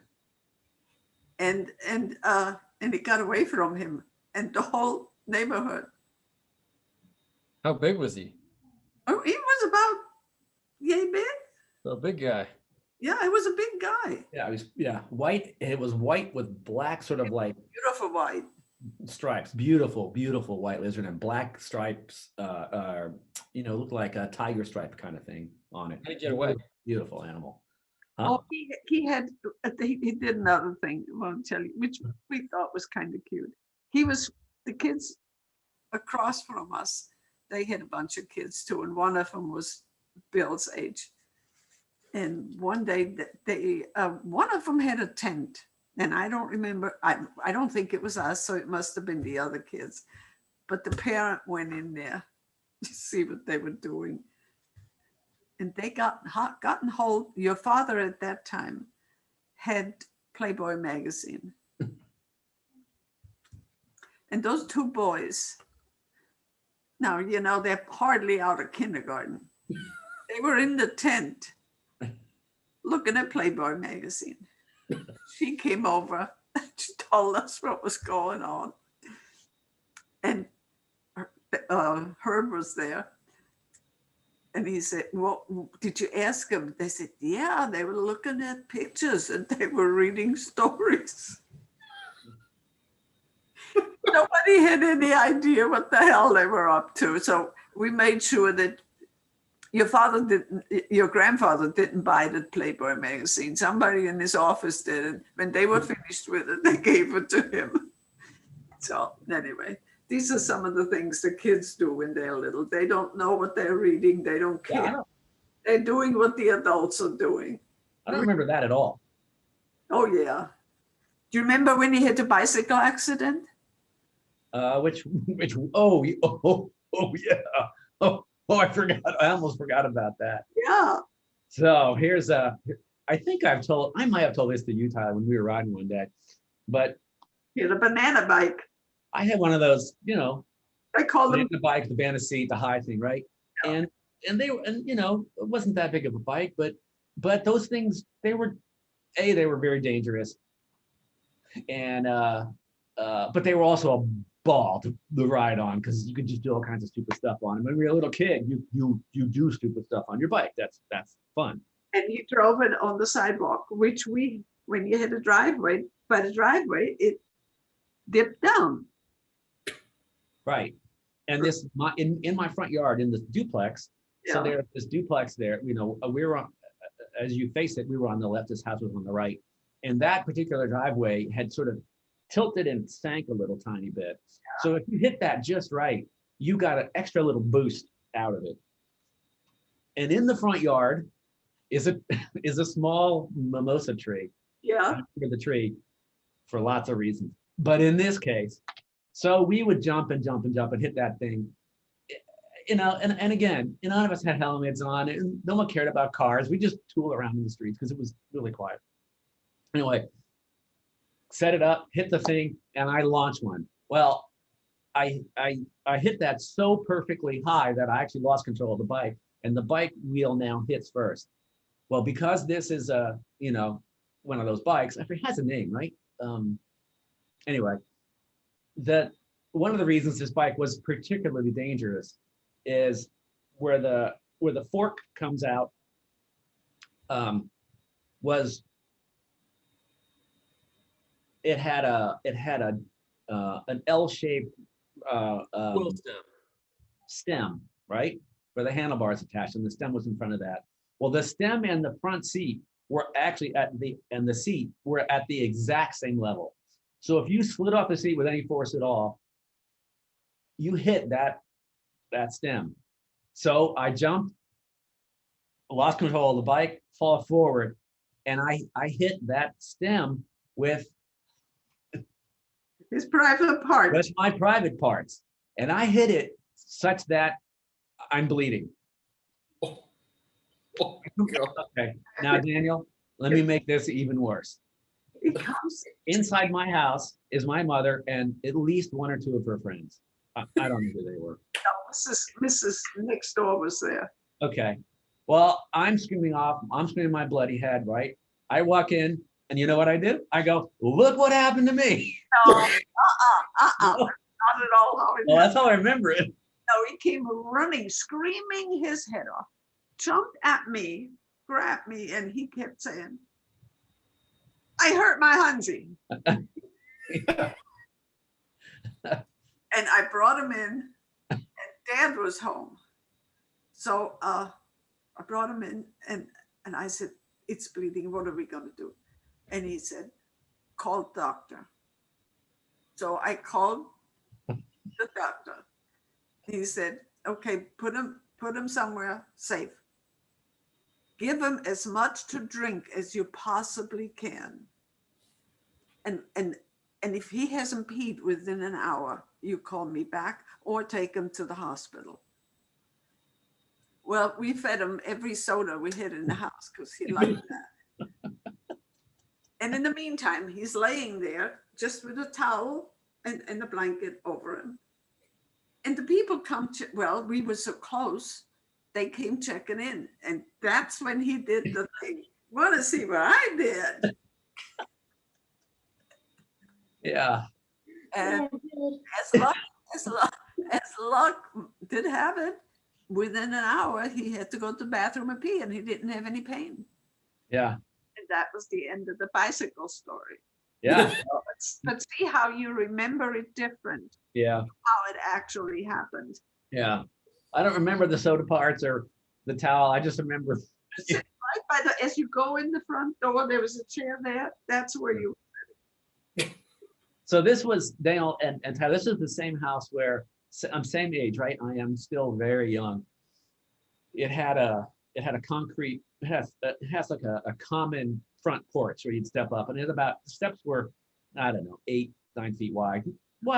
Speaker 1: And it got away from him and the whole neighborhood.
Speaker 3: How big was he?
Speaker 1: Oh, he was about yay big.
Speaker 3: A big guy.
Speaker 1: Yeah, it was a big guy.
Speaker 4: Yeah, white. It was white with black sort of like
Speaker 1: Beautiful white.
Speaker 4: stripes. Beautiful white lizard and black stripes. Looked like a tiger stripe kind of thing on it.
Speaker 3: How did he get away?
Speaker 4: Beautiful animal. Huh?
Speaker 1: Oh, he did another thing I want to tell you, which we thought was kind of cute. The kids across from us, they had a bunch of kids too, and one of them was Bill's age. And one day one of them had a tent, and I don't remember, I don't think it was us, so it must have been the other kids. But the parent went in there to see what they were doing. And they gotten hold, your father at that time had Playboy magazine. And those two boys, now, they're hardly out of kindergarten. They were in the tent looking at Playboy magazine. She came over, she told us what was going on. And Herb was there. And he said, well, did you ask them? They said, yeah, they were looking at pictures and they were reading stories. Nobody had any idea what the hell they were up to. So we made sure that your grandfather didn't buy the Playboy magazine. Somebody in his office did it. When they were finished with it, they gave it to him. So anyway, these are some of the things the kids do when they're little. They don't know what they're reading. They don't care.
Speaker 4: Yeah,
Speaker 1: They're doing what the adults are doing.
Speaker 4: I don't remember that at all.
Speaker 1: Oh, yeah. Do you remember when he had the bicycle accident?
Speaker 4: Which, oh, yeah. I forgot. I almost forgot about that.
Speaker 1: Yeah.
Speaker 4: So here's I think I might have told this to you, Tyler, when we were riding one day, but
Speaker 1: He had a banana bike.
Speaker 4: I had one of those,
Speaker 1: I called them.
Speaker 4: banana bike, the banana seat, the high thing, right? And they were, and it wasn't that big of a bike, but those things, they were very dangerous. And but they were also a ball to ride on, because you could just do all kinds of stupid stuff on them. When you're a little kid, you do stupid stuff on your bike. That's fun.
Speaker 1: And he drove it on the sidewalk, which when you hit a driveway, by the driveway, it dipped down.
Speaker 4: Right. And this in my front yard in this duplex. So
Speaker 1: Yeah.
Speaker 4: there's this duplex there, we were on, as you face it, we were on the left, this house was on the right. And that particular driveway had sort of tilted and sank a little tiny bit. So if you hit that just right, you got an extra little boost out of it. And in the front yard is a small mimosa tree.
Speaker 1: Yeah.
Speaker 4: For the tree for lots of reasons. But in this case, so we would jump and hit that thing. And again, none of us had helmets on, and no one cared about cars. We just tooled around in the streets because it was really quiet. Anyway, set it up, hit the thing, and I launched one. Well, I hit that so perfectly high that I actually lost control of the bike, and the bike wheel now hits first. Well, because this is one of those bikes, it has a name, right? Anyway, one of the reasons this bike was particularly dangerous is where the fork comes out was it had an L-shaped
Speaker 2: Wheel
Speaker 4: stem, right? Where the handlebars attached, and the stem was in front of that. Well, the stem and the front seat were actually and the seat were at the exact same level. So if you slid off the seat with any force at all, you hit that stem. So I jumped, lost control of the bike, fall forward, and I hit that stem with
Speaker 1: His private part.
Speaker 4: my private parts. And I hit it such that I'm bleeding.
Speaker 2: Oh, God.
Speaker 4: Okay, now Daniel, let me make this even worse.
Speaker 1: He comes.
Speaker 4: Inside my house is my mother and at least one or two of her friends. I don't know who they were.
Speaker 1: Mrs. next door was there.
Speaker 4: Okay. Well, I'm screaming my bloody head, right? I walk in, and you know what I did? I go, look what happened to me.
Speaker 1: No, not at all how it
Speaker 4: Well, that's
Speaker 1: happened.
Speaker 4: how I remember it.
Speaker 1: No, he came running, screaming his head off, jumped at me, grabbed me, and he kept saying, I hurt my Hansi. And I brought him in, and Dad was home. So I brought him in, and I said, it's bleeding. What are we going to do? And he said, call doctor. So I called the doctor. He said, okay, put him somewhere safe. Give him as much to drink as you possibly can. And if he hasn't peed within an hour, you call me back or take him to the hospital. Well, we fed him every soda we had in the house because he liked that. And in the meantime, he's laying there just with a towel and a blanket over him. And the people come to, well, we were so close, they came checking in. And that's when he did the thing. Want to see what I did?
Speaker 4: Yeah.
Speaker 1: And as luck did have it, within an hour, he had to go to the bathroom and pee, and he didn't have any pain.
Speaker 4: Yeah.
Speaker 1: And that was the end of the bicycle story.
Speaker 4: Yeah.
Speaker 1: But see how you remember it different,
Speaker 4: Yeah.
Speaker 1: how it actually happened.
Speaker 4: Yeah. I don't remember the soda parts or the towel. I just remember.
Speaker 1: Right by as you go in the front door, there was a chair there. That's where you.
Speaker 4: So this was Dale and Tyler. This is the same house where I'm same age, right? I am still very young. It had a concrete. It has like a common front porch where you'd step up, and the steps were I don't know, 8, 9 feet wide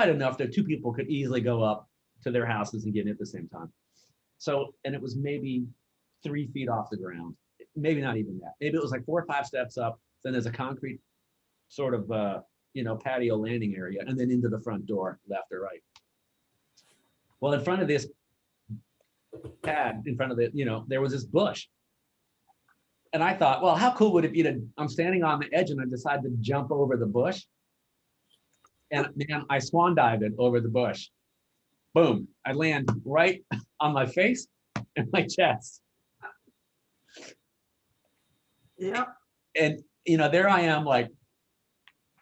Speaker 4: enough that two people could easily go up to their houses and get in at the same time. So, and it was maybe 3 feet off the ground, maybe not even that. Maybe it was like 4 or 5 steps up. Then there's a concrete sort of, patio landing area, and then into the front door, left or right. Well, in front of this pad, in front of there was this bush. And I thought, well, how cool would it be to, I'm standing on the edge and I decide to jump over the bush. And man, I swan dived it over the bush. Boom, I land right on my face and my chest.
Speaker 1: Yeah.
Speaker 4: And, there I am, like,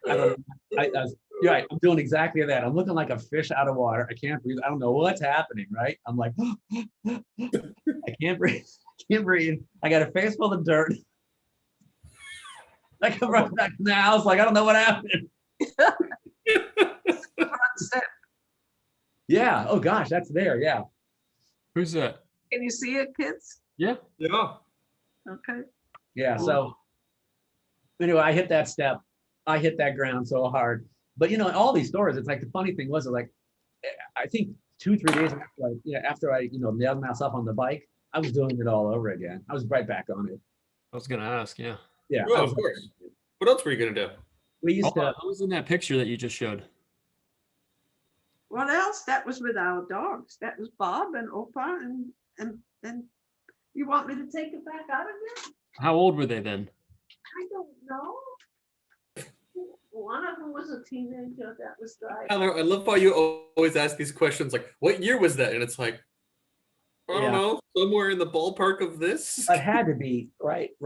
Speaker 4: I don't know, you're right, I'm doing exactly that. I'm looking like a fish out of water. I can't breathe. I don't know what's happening, right? I'm like, I can't breathe. I got a face full of dirt. I come right back in the house, like, I don't know what happened. Yeah. Oh gosh, that's there. Yeah.
Speaker 3: Who's that?
Speaker 1: Can you see it, kids?
Speaker 3: Yeah.
Speaker 2: Yeah.
Speaker 1: Okay.
Speaker 4: Yeah. So anyway, I hit that step. I hit that ground so hard. But in all these stories, it's like the funny thing was, like, I think 2-3 days after I nailed myself on the bike, I was doing it all over again. I was right back on it.
Speaker 3: I was gonna ask. Yeah.
Speaker 4: Yeah.
Speaker 2: Well, of course. What else were you gonna do?
Speaker 4: We used to.
Speaker 3: I was in that picture that you just showed.
Speaker 1: What else? That was with our dogs. That was Bob and Opa and you want me to take it back out again?
Speaker 3: How old were they then?
Speaker 1: I don't know. One of them was a teenager that was driving.
Speaker 2: Tyler, I love how you always ask these questions like, what year was that? And it's like, I don't
Speaker 4: Yeah.
Speaker 2: know, somewhere in the ballpark of this.
Speaker 4: It had to be right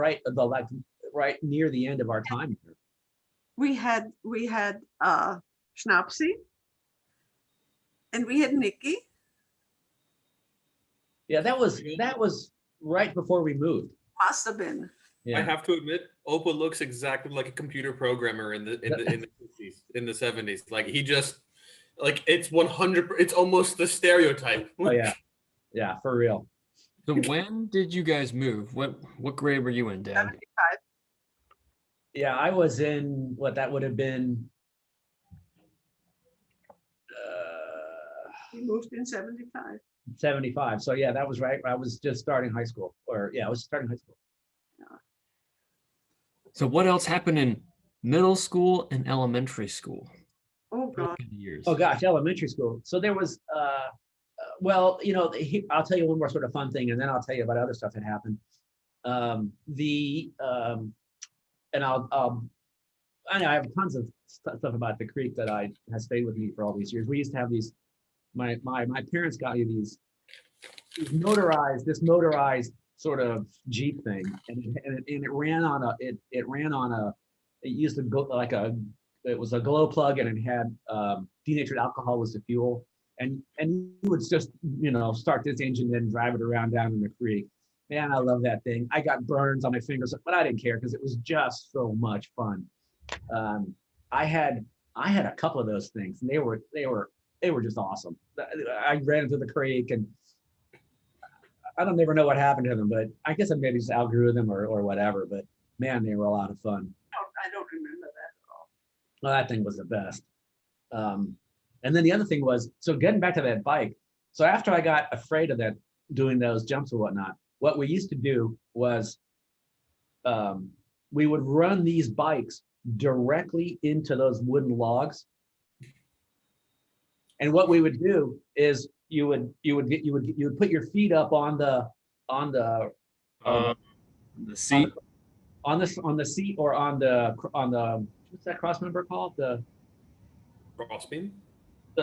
Speaker 4: near the end of our time here.
Speaker 1: We had Schnapsy and we had Nikki.
Speaker 4: Yeah, that was right before we moved.
Speaker 1: Must have been.
Speaker 2: I
Speaker 4: Yeah.
Speaker 2: have to admit, Opa looks exactly like a computer programmer in the 60s, in the 70s. Like he just, like, it's 100. It's almost the stereotype.
Speaker 4: Oh yeah. Yeah, for real.
Speaker 3: So when did you guys move? What grade were you in, Dad?
Speaker 1: 75.
Speaker 4: Yeah, I was in what that would have been.
Speaker 1: We moved in 75.
Speaker 4: 75. So yeah, that was right. I was just starting high school, I was starting high school.
Speaker 3: So what else happened in middle school and elementary school?
Speaker 1: Oh God.
Speaker 3: Years.
Speaker 4: Oh gosh, elementary school. So there was, I'll tell you one more sort of fun thing, and then I'll tell you about other stuff that happened. I know I have tons of stuff about the creek that has stayed with me for all these years. We used to have these. My parents got me these motorized sort of Jeep thing, and it ran on a it used to go like it was a glow plug, and it had denatured alcohol was the fuel, and you would just start this engine and drive it around down in the creek. Man, I love that thing. I got burns on my fingers, but I didn't care because it was just so much fun. I had a couple of those things, and they were just awesome. I ran into the creek, and I don't never know what happened to them, but I guess I maybe just outgrew them or whatever. But man, they were a lot of fun.
Speaker 1: I don't remember that at all.
Speaker 4: Well, that thing was the best. And then the other thing was, so getting back to that bike. So after I got afraid of that, doing those jumps or whatnot, what we used to do was we would run these bikes directly into those wooden logs. And what we would do is you would put your feet up on the
Speaker 3: seat.
Speaker 4: on the seat or on the what's that cross member called? The
Speaker 2: Crossbeam?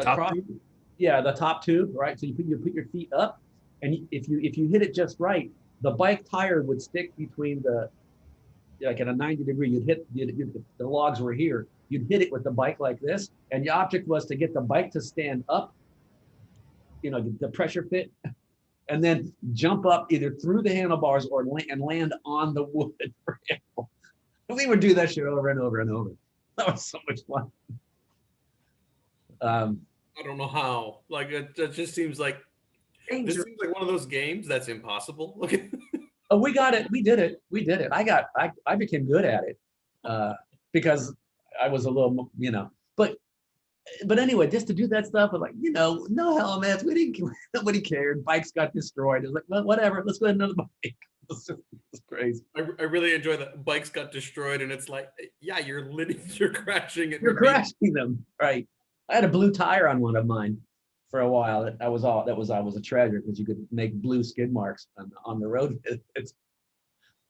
Speaker 3: Top
Speaker 4: cross,
Speaker 3: tube?
Speaker 4: yeah, the top tube, right? So you put your feet up, and if you hit it just right, the bike tire would stick between like at a 90-degree. You'd hit the logs were here. You'd hit it with the bike like this, and the object was to get the bike to stand up, the pressure fit, and then jump up either through the handlebars or land on the wood rail. We would do that shit over and over and over. That was so much fun.
Speaker 2: I don't know how. Like it just seems like this
Speaker 1: Dangerous.
Speaker 2: seems like one of those games that's impossible.
Speaker 4: Oh, we got it. We did it. I became good at it because I was a little, but anyway, just to do that stuff, I'm like, no helmets. We didn't. Nobody cared. Bikes got destroyed. It's like, well, whatever. Let's go another bike. It's crazy.
Speaker 2: I really enjoy that. Bikes got destroyed, and it's like, yeah, you're crashing it.
Speaker 4: You're crashing them, right? I had a blue tire on one of mine for a while. That was a treasure because you could make blue skid marks on the road. It's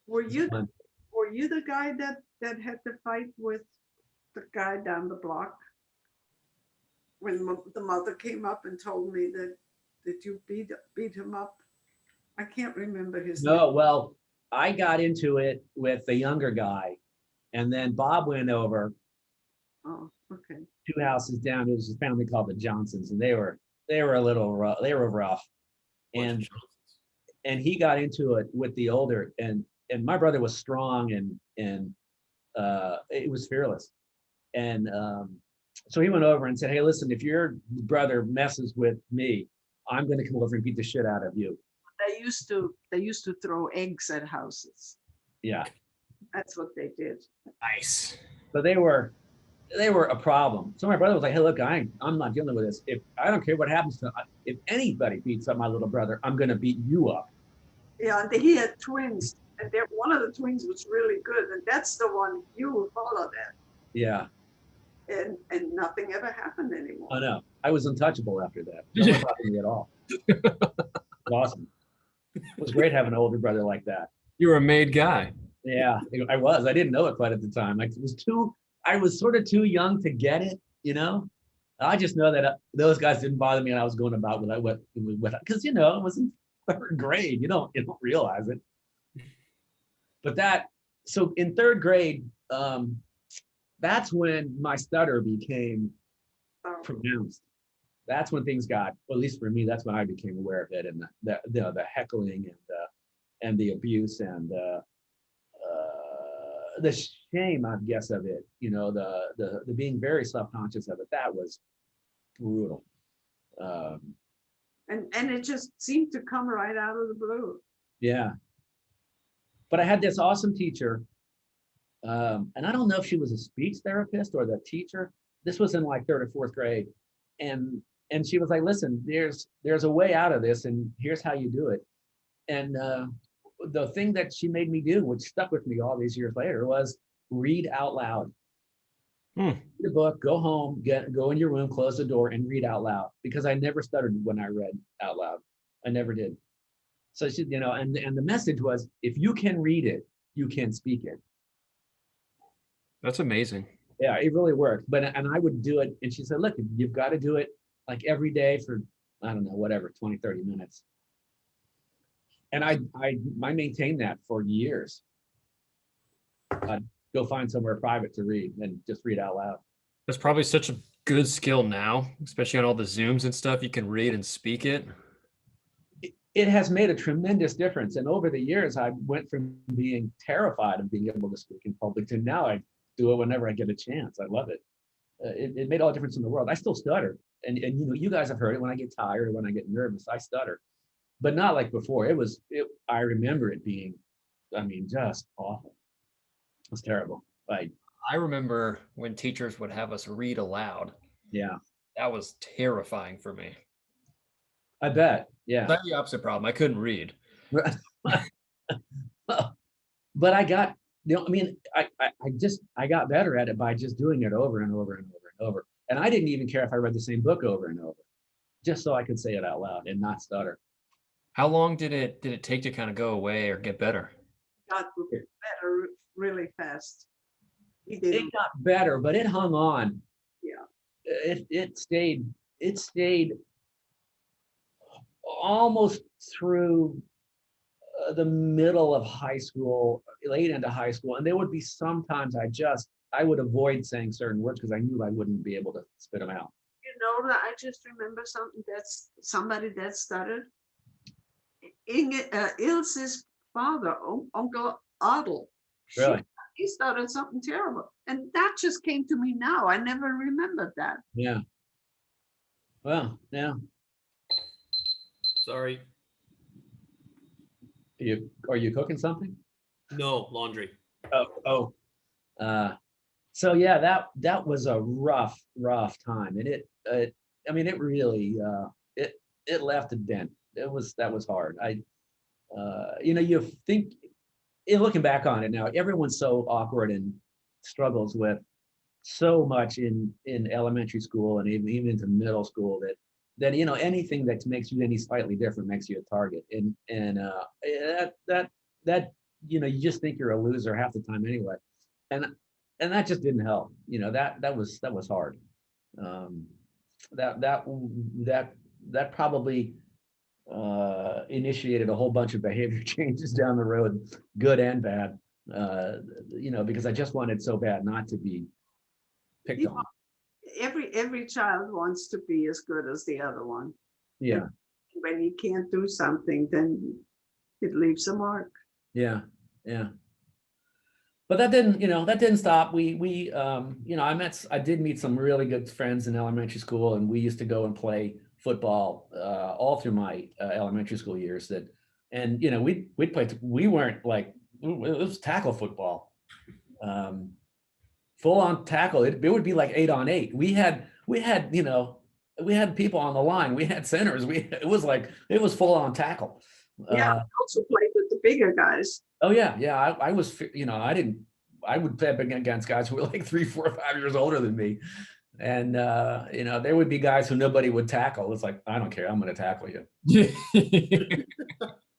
Speaker 1: Were you
Speaker 4: fun.
Speaker 1: were you the guy that had to fight with the guy down the block? When the mother came up and told me that you beat him up? I can't remember his name.
Speaker 4: No, well, I got into it with the younger guy, and then Bob went over
Speaker 1: Oh, okay.
Speaker 4: 2 houses down. It was a family called the Johnsons, and they were a little rough. They were rough, and he got into it with the older, and my brother was strong and it was fearless, and so he went over and said, "Hey, listen, if your brother messes with me, I'm going to come over and beat the shit out of you."
Speaker 1: They used to throw eggs at houses.
Speaker 4: Yeah,
Speaker 1: That's what they did.
Speaker 3: Nice.
Speaker 4: so they were a problem. So my brother was like, "Hey, look, I'm not dealing with this. If I don't care what happens to, if anybody beats up my little brother, I'm going to beat you up."
Speaker 1: Yeah, and he had twins, and one of the twins was really good, and that's the one you followed at,
Speaker 4: Yeah,
Speaker 1: and nothing ever happened anymore.
Speaker 4: I know. I was untouchable after that. No one talked to me at all. It was awesome. It was great having an older brother like that.
Speaker 3: You were a made guy.
Speaker 4: Yeah, I was. I didn't know it quite at the time. I was sort of too young to get it, I just know that those guys didn't bother me, and I was going about what because it was in 3rd grade. You don't realize it. But so in 3rd grade, that's when my stutter became
Speaker 1: Oh,
Speaker 4: pronounced. That's when things got, well, at least for me, that's when I became aware of it, and the heckling and the abuse and the shame, I guess, of it. The being very self-conscious of it. That was brutal.
Speaker 1: and it just seemed to come right out of the blue.
Speaker 4: Yeah. But I had this awesome teacher, and I don't know if she was a speech therapist or the teacher. This was in like 3rd or 4th grade, and she was like, "Listen, there's a way out of this, and here's how you do it." And the thing that she made me do, which stuck with me all these years later, was read out loud. Read a book, go home, go in your room, close the door, and read out loud. Because I never stuttered when I read out loud. I never did. So she, and the message was, if you can read it, you can speak it.
Speaker 3: That's amazing.
Speaker 4: Yeah, it really worked. And I would do it. And she said, "Look, you've got to do it like every day for, I don't know, whatever, 20, 30 minutes. And I maintained that for years. I'd go find somewhere private to read and just read out loud.
Speaker 3: That's probably such a good skill now, especially on all the Zooms and stuff. You can read and speak it.
Speaker 4: It has made a tremendous difference. And over the years, I went from being terrified of being able to speak in public to now I do it whenever I get a chance. I love it. It made all the difference in the world. I still stutter. And you guys have heard it. When I get tired or when I get nervous, I stutter. But not like before. I remember it being, just awful. It was terrible.
Speaker 3: I remember when teachers would have us read aloud.
Speaker 4: Yeah,
Speaker 3: That was terrifying for me.
Speaker 4: I bet. Yeah.
Speaker 3: I had the opposite problem. I couldn't read.
Speaker 4: But I got, I got better at it by just doing it over and over and over and over. And I didn't even care if I read the same book over and over, just so I could say it out loud and not stutter.
Speaker 3: How long did it take to kind of go away or get better?
Speaker 1: Got better really fast. He did.
Speaker 4: It got better, but it hung on.
Speaker 1: Yeah.
Speaker 4: It stayed almost through the middle of high school, late into high school. And there would be sometimes I would avoid saying certain words because I knew I wouldn't be able to spit them out.
Speaker 1: That I just remember somebody that started. Ilse's father, Uncle Adel.
Speaker 4: Really?
Speaker 1: He started something terrible. And that just came to me now. I never remembered that.
Speaker 4: Yeah. Well, yeah.
Speaker 2: Sorry.
Speaker 4: Are you cooking something?
Speaker 2: No, laundry.
Speaker 4: Oh. So yeah, that was a rough time, and I mean, it really it left a dent. That was hard. You know, you think, looking back on it now, everyone's so awkward and struggles with so much in elementary school and even into middle school that you know, anything that makes you any slightly different makes you a target, and that you know, you just think you're a loser half the time anyway, and that just didn't help. You know, that was hard. um that that that probably initiated a whole bunch of behavior changes down the road, good and bad. You know, because I just wanted so bad not to be picked
Speaker 1: Yeah.
Speaker 4: on.
Speaker 1: Every child wants to be as good as the other one.
Speaker 4: Yeah,
Speaker 1: When you can't do something, then it leaves a mark.
Speaker 4: yeah, yeah. But that didn't, you know, that didn't stop. You know, I did meet some really good friends in elementary school, and we used to go and play football all through my elementary school years. And you know, we'd play. We weren't like, it was tackle football, full on tackle. It would be like 8-on-8. You know, we had people on the line. We had centers. It was full on tackle.
Speaker 1: Yeah, I also played with the bigger guys.
Speaker 4: Oh yeah, yeah. I was, you know, I would play up against guys who were like 3, 4, 5 years older than me. And you know, there would be guys who nobody would tackle. It's like, I don't care, I'm gonna tackle you.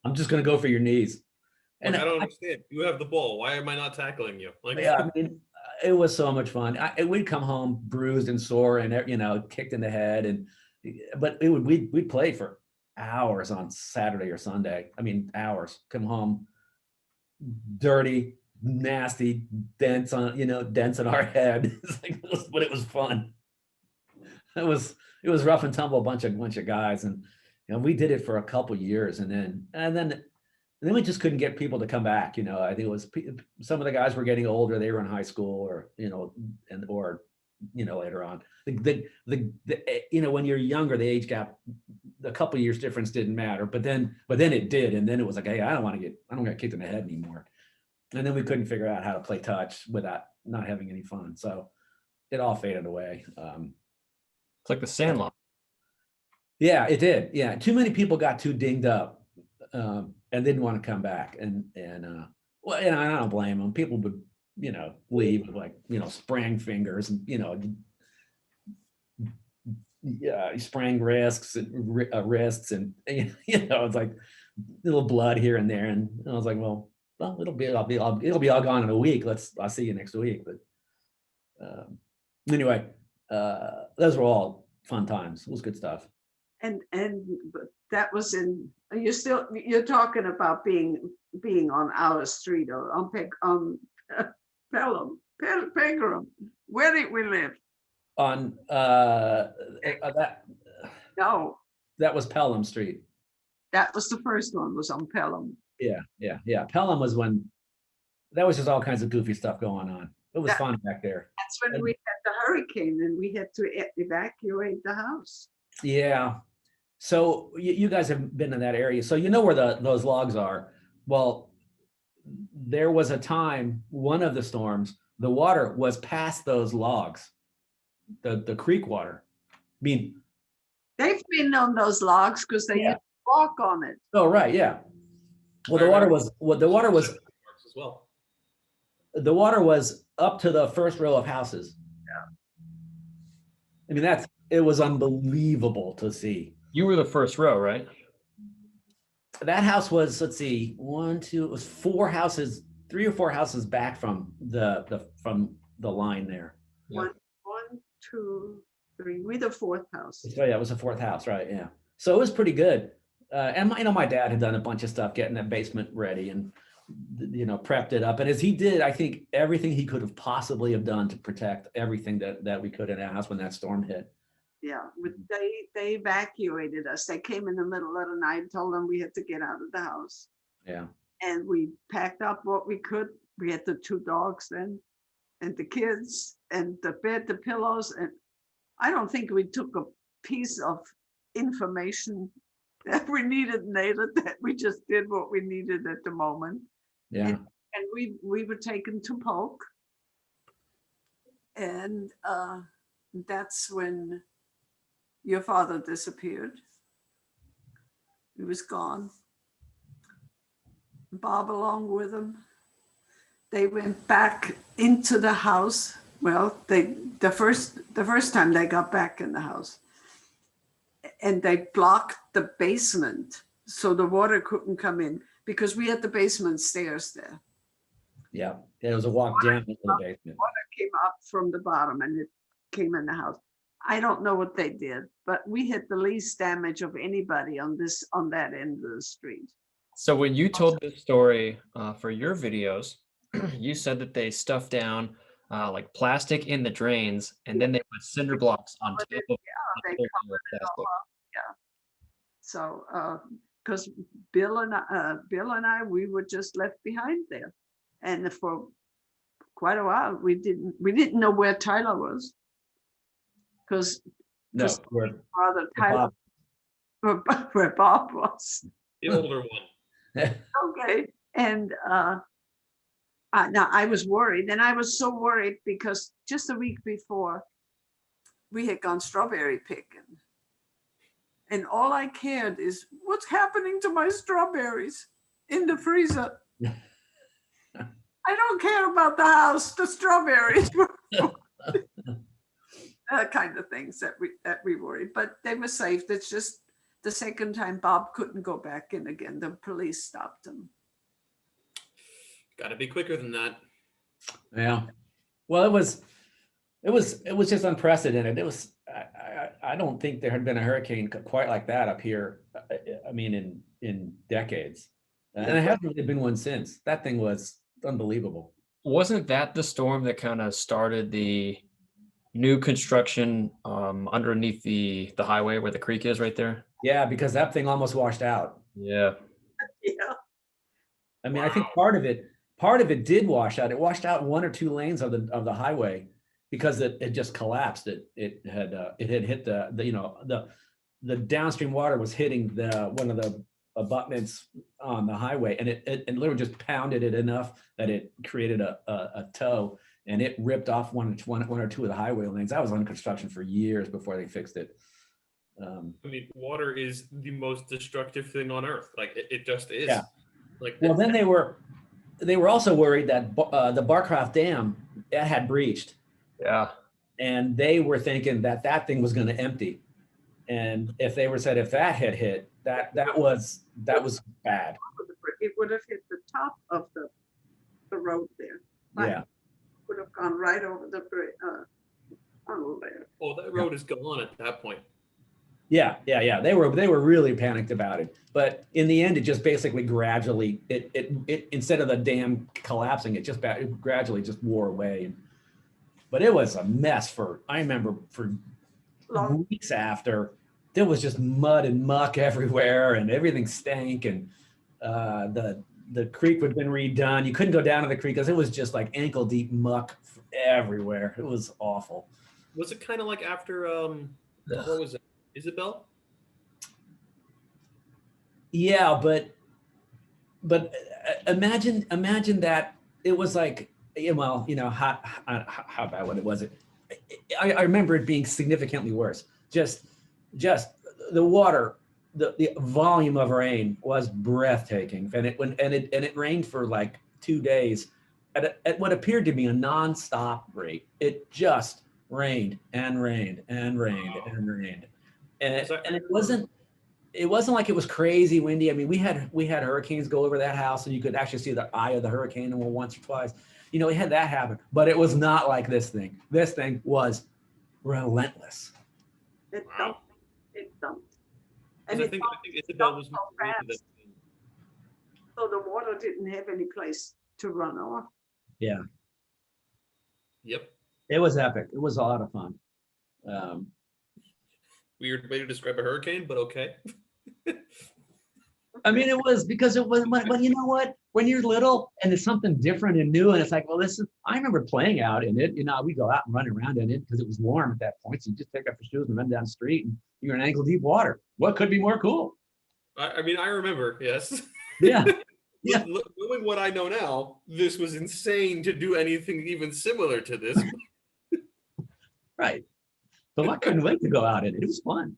Speaker 4: I'm just gonna go for your knees.
Speaker 2: Like,
Speaker 4: And
Speaker 2: I don't understand. You have the ball. Why am I not tackling you? Like,
Speaker 4: yeah, I mean, it was so much fun. We'd come home bruised and sore and, you know, kicked in the head, but we'd play for hours on Saturday or Sunday. I mean, hours. Come home dirty, nasty, dents in our head. It's like, but it was fun. It was rough and tumble, bunch of guys, and you know, we did it for a couple years, and then we just couldn't get people to come back. You know, I think it was some of the guys were getting older; they were in high school, or you know, or you know, later on. You know, when you're younger, the age gap, a couple years difference didn't matter, but then it did, and then it was like, hey, I don't get kicked in the head anymore. And then we couldn't figure out how to play touch without not having any fun, so it all faded away.
Speaker 3: It's like the Sandlot.
Speaker 4: Yeah, it did. Yeah, too many people got too dinged up and didn't want to come back, and well, and I don't blame them. People would, you know, leave with, like, you know, sprang fingers, and you know, yeah, sprang wrists and you know, it's like little blood here and there, and I was like, well, it'll be all gone in a week. I'll see you next week. But anyway, those were all fun times. It was good stuff.
Speaker 1: And but that was you're talking about being on our street or on Pelham, Pegram. Where did we live?
Speaker 4: On
Speaker 1: No,
Speaker 4: that was Pelham Street.
Speaker 1: that was the first one, was on Pelham.
Speaker 4: Yeah. Pelham was when that was just all kinds of goofy stuff going on. It was fun back there.
Speaker 1: That's when we had the hurricane and we had to evacuate the house.
Speaker 4: Yeah. So you guys have been in that area, so you know where those logs are. Well, there was a time, one of the storms, the water was past those logs, the creek water. I mean,
Speaker 1: They've been on those logs because they
Speaker 4: Yeah.
Speaker 1: used to walk on it.
Speaker 4: oh right, yeah. Well, the water was
Speaker 2: as well.
Speaker 4: the water was up to the first row of houses.
Speaker 1: Yeah.
Speaker 4: I mean, it was unbelievable to see.
Speaker 3: You were the first row, right?
Speaker 4: That house was, let's see, it was 4 houses, 3 or 4 houses back from the line there.
Speaker 3: Yeah.
Speaker 1: One, 2, 3. We're the fourth house.
Speaker 4: So yeah, it was the 4th house, right? Yeah. So it was pretty good. And my dad had done a bunch of stuff getting that basement ready and, you know, prepped it up. And as he did, I think everything he could have possibly have done to protect everything that we could in our house when that storm hit.
Speaker 1: Yeah, they evacuated us. They came in the middle of the night and told them we had to get out of the house.
Speaker 4: Yeah.
Speaker 1: And we packed up what we could. We had the 2 dogs then, and the kids, and the bed, the pillows, and I don't think we took a piece of information that we needed later. That we just did what we needed at the moment.
Speaker 4: Yeah.
Speaker 1: And we were taken to Polk. And that's when your father disappeared. He was gone. Bob along with him. They went back into the house. Well, the first time they got back in the house, and they blocked the basement so the water couldn't come in, because we had the basement stairs there.
Speaker 4: Yeah, it was a walk down into the basement.
Speaker 1: Came up from the bottom and it came in the house. I don't know what they did, but we had the least damage of anybody on that end of the street.
Speaker 3: So when you told this story for your videos, you said that they stuffed down like plastic in the drains, and then they put cinder blocks on top of
Speaker 1: They
Speaker 3: the
Speaker 1: covered it all
Speaker 3: plastic.
Speaker 1: up. Yeah. So, because Bill and I, we were just left behind there, and for quite a while we didn't know where Tyler was, because
Speaker 4: No,
Speaker 1: father Tyler, where Bob was.
Speaker 2: The older one.
Speaker 1: Okay, and now I was worried, and I was so worried because just a week before we had gone strawberry picking, and all I cared is what's happening to my strawberries in the freezer. I don't care about the house, the strawberries. Kind of things that we worried, but they were safe. That's just the second time Bob couldn't go back in again. The police stopped him.
Speaker 2: Got to be quicker than that.
Speaker 4: Yeah. Well, it was just unprecedented. It was, I don't think there had been a hurricane quite like that up here. I mean, in decades, and there hasn't really been one since. That thing was unbelievable.
Speaker 3: Wasn't that the storm that kind of started the new construction underneath the highway where the creek is right there?
Speaker 4: Yeah, because that thing almost washed out.
Speaker 3: Yeah.
Speaker 1: Yeah.
Speaker 4: I mean, I think part of it did wash out. It washed out one or two lanes of the highway because it just collapsed. It had hit the downstream water was hitting one of the abutments on the highway, and it literally just pounded it enough that it created a toe, and it ripped off one or two of the highway lanes. That was under construction for years before they fixed it.
Speaker 2: I mean, water is the most destructive thing on earth. Like it just is.
Speaker 4: Yeah.
Speaker 2: Like
Speaker 4: Well, then they were also worried that the Barcroft Dam had breached,
Speaker 3: Yeah.
Speaker 4: and they were thinking that thing was going to empty, and if that had hit, that was bad.
Speaker 1: It would have hit the top of the road there.
Speaker 4: Yeah.
Speaker 1: Would have gone right over the tunnel there.
Speaker 2: oh, that road is gone at that point.
Speaker 4: Yeah. They were really panicked about it, but in the end, it just basically gradually it instead of the dam collapsing, it gradually just wore away. But it was a mess I remember for weeks after. There was just mud and muck everywhere, and everything stank, and the creek had been redone. You couldn't go down to the creek because it was just like ankle deep muck everywhere. It was awful.
Speaker 2: Was it kind of like after what was it? Isabel?
Speaker 4: Yeah, but imagine that it was like, well, how bad was it? I remember it being significantly worse. Just the water, the volume of rain was breathtaking, and it rained for like 2 days at what appeared to be a nonstop rate. It just rained and rained and rained and rained. And it wasn't like it was crazy windy. I mean, we had hurricanes go over that house, and you could actually see the eye of the hurricane once or twice. We had that happen, but it was not like this thing. This thing was relentless.
Speaker 1: It
Speaker 2: Wow.
Speaker 1: dumped.
Speaker 2: 'Cause
Speaker 1: And
Speaker 2: I think Isabel was
Speaker 1: dumped so fast, so the water didn't have any place to run off.
Speaker 4: Yeah,
Speaker 2: Yep.
Speaker 4: it was epic. It was a lot of fun.
Speaker 2: Weird way to describe a hurricane, but okay.
Speaker 4: I mean, it was because it was, but you know what? When you're little and it's something different and new, and it's like, well, I remember playing out in it. We go out and run around in it because it was warm at that point. So you just take off your shoes and run down the street, and you're in ankle deep water. What could be more cool?
Speaker 2: I mean, I remember, yes.
Speaker 4: Yeah. Yeah.
Speaker 2: Knowing what I know now, this was insane to do anything even similar to this.
Speaker 4: Right. So I couldn't wait to go out in it. It was fun.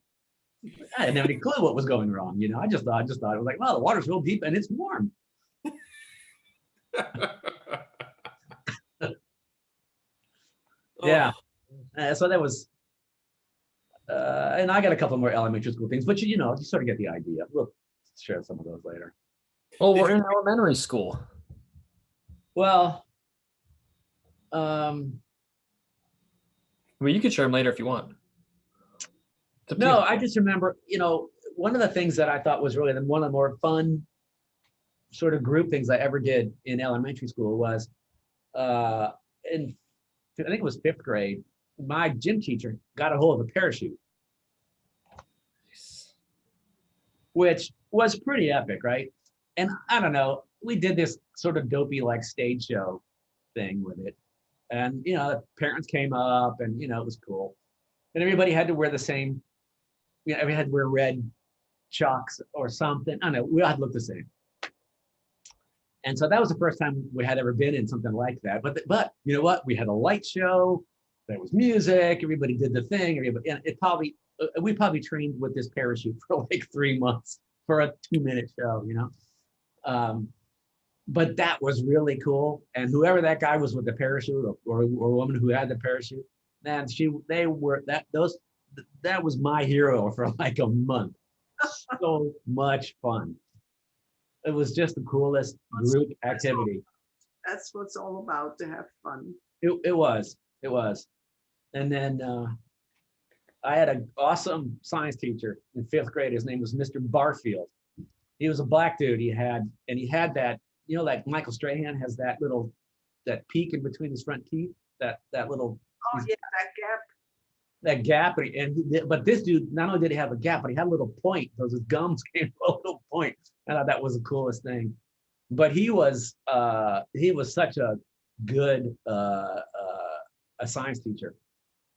Speaker 4: I didn't have any clue what was going wrong. You know, I just thought it was like, well, the water's real deep and it's warm. Yeah. So that was, and I got a couple more elementary school things, but you know, you sort of get the idea. We'll share some of those later.
Speaker 3: Oh, we're in elementary school.
Speaker 4: Well,
Speaker 3: Well, you can share them later if you want. It's up to
Speaker 4: no,
Speaker 3: you.
Speaker 4: I just remember, you know, one of the things that I thought was really one of the more fun sort of group things I ever did in elementary school was in, I think it was 5th grade, my gym teacher got a hold of a parachute, which was pretty epic, right? And I don't know, we did this sort of dopey like stage show thing with it. And, you know, the parents came up and, you know, it was cool. And everybody had to wear the same, you know, everybody had to wear red chucks or something. I don't know, we all had to look the same. And so that was the first time we had ever been in something like that. But you know what? We had a light show, there was music, everybody did the thing, everybody, and it probably, we probably trained with this parachute for like 3 months for a 2-minute show, you know? But that was really cool. And whoever that guy was with the parachute or woman who had the parachute, man, that was my hero for like a month. So much fun. It was just the coolest group activity.
Speaker 1: That's what it's all about, to have fun.
Speaker 4: It was. And then I had an awesome science teacher in 5th grade. His name was Mr. Barfield. He was a black dude. He had that, you know, like Michael Strahan has that peak in between his front teeth, that little.
Speaker 1: Oh yeah, that gap.
Speaker 4: But this dude, not only did he have a gap, but he had a little point. Those his gums came to a little point. I thought that was the coolest thing. But he was such a good a science teacher,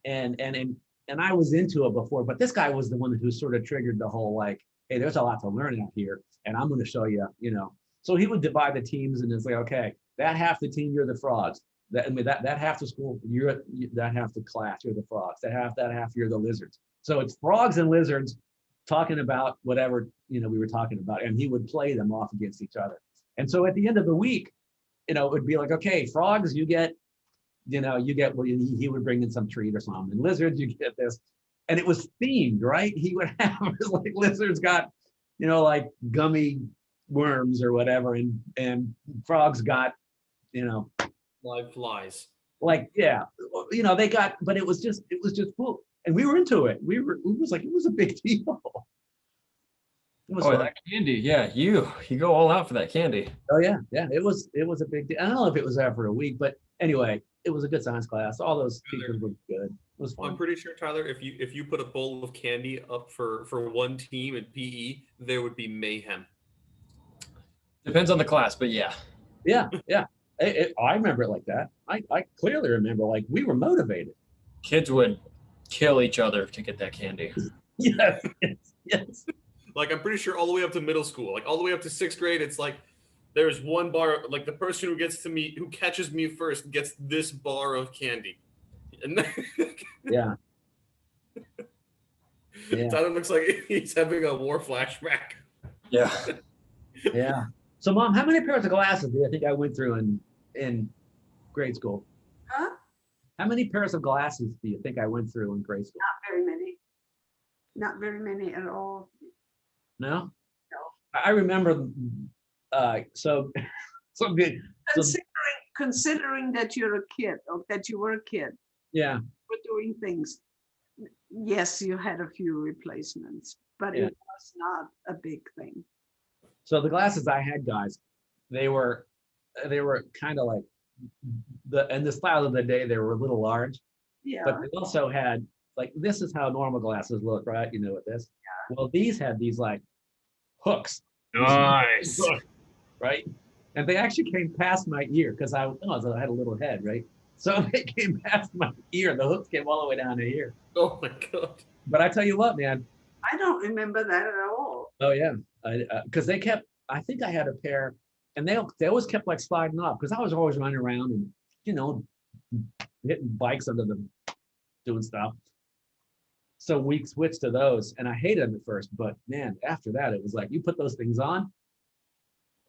Speaker 4: and I was into it before, but this guy was the one who sort of triggered the whole like, hey, there's a lot to learn out here, and I'm going to show you, you know. So he would divide the teams, and it's like, okay, that half the team, you're the frogs. That half the school, that half the class, you're the frogs. That half, you're the lizards. So it's frogs and lizards talking about whatever, you know, we were talking about, and he would play them off against each other. And so at the end of the week, you know, it would be like, okay, frogs, you get, well, he would bring in some treat or something, and lizards, you get this. And it was themed, right? He would have like lizards got, you know, like gummy worms or whatever, and frogs got, you know,
Speaker 2: Live flies.
Speaker 4: like, yeah, you know, they got, but it was just cool. And we were into it. It was a big deal. It was
Speaker 3: Oh,
Speaker 4: fun.
Speaker 3: that candy. Yeah, you go all out for that candy.
Speaker 4: Oh yeah. It was a big deal. I don't know if it was there for a week, but anyway, it was a good science class. All those teachers were good. It was
Speaker 2: I'm
Speaker 4: fun.
Speaker 2: pretty sure, Tyler, if you put a bowl of candy up for one team in PE, there would be mayhem.
Speaker 3: Depends on the class, but yeah.
Speaker 4: Yeah. I remember it like that. I clearly remember, like, we were motivated.
Speaker 3: Kids would kill each other to get that candy.
Speaker 4: Yes.
Speaker 2: Like, I'm pretty sure all the way up to middle school, like all the way up to 6th grade, it's like there's one bar, like the person who catches me first gets this bar of candy. And then
Speaker 4: Yeah. Yeah.
Speaker 2: Tyler looks like he's having a war flashback.
Speaker 3: Yeah.
Speaker 4: Yeah. So, Mom, how many pairs of glasses do you think I went through in grade school?
Speaker 1: Huh?
Speaker 4: How many pairs of glasses do you think I went through in grade school?
Speaker 1: Not very many at all.
Speaker 4: No?
Speaker 1: No.
Speaker 4: I remember, so good.
Speaker 1: Considering that you're a kid, or that you were a kid,
Speaker 4: Yeah.
Speaker 1: for doing things, yes, you had a few replacements, but
Speaker 4: Yeah.
Speaker 1: it was not a big thing.
Speaker 4: So the glasses I had, guys, they were kind of like in the style of the day, they were a little large,
Speaker 1: Yeah.
Speaker 4: but they also had, like, this is how normal glasses look, right? You know what this? Yeah. Well, these had these like hooks.
Speaker 3: Nice.
Speaker 4: Right? And they actually came past my ear because I had a little head, right? So they came past my ear. The hooks came all the way down to here.
Speaker 2: Oh my god.
Speaker 4: But I tell you what, man.
Speaker 1: I don't remember that at all.
Speaker 4: Oh yeah, because they kept. I think I had a pair, and they always kept like sliding off because I was always running around and, you know, hitting bikes under the doing stuff. So we switched to those, and I hated them at first, but man, after that, it was like you put those things on.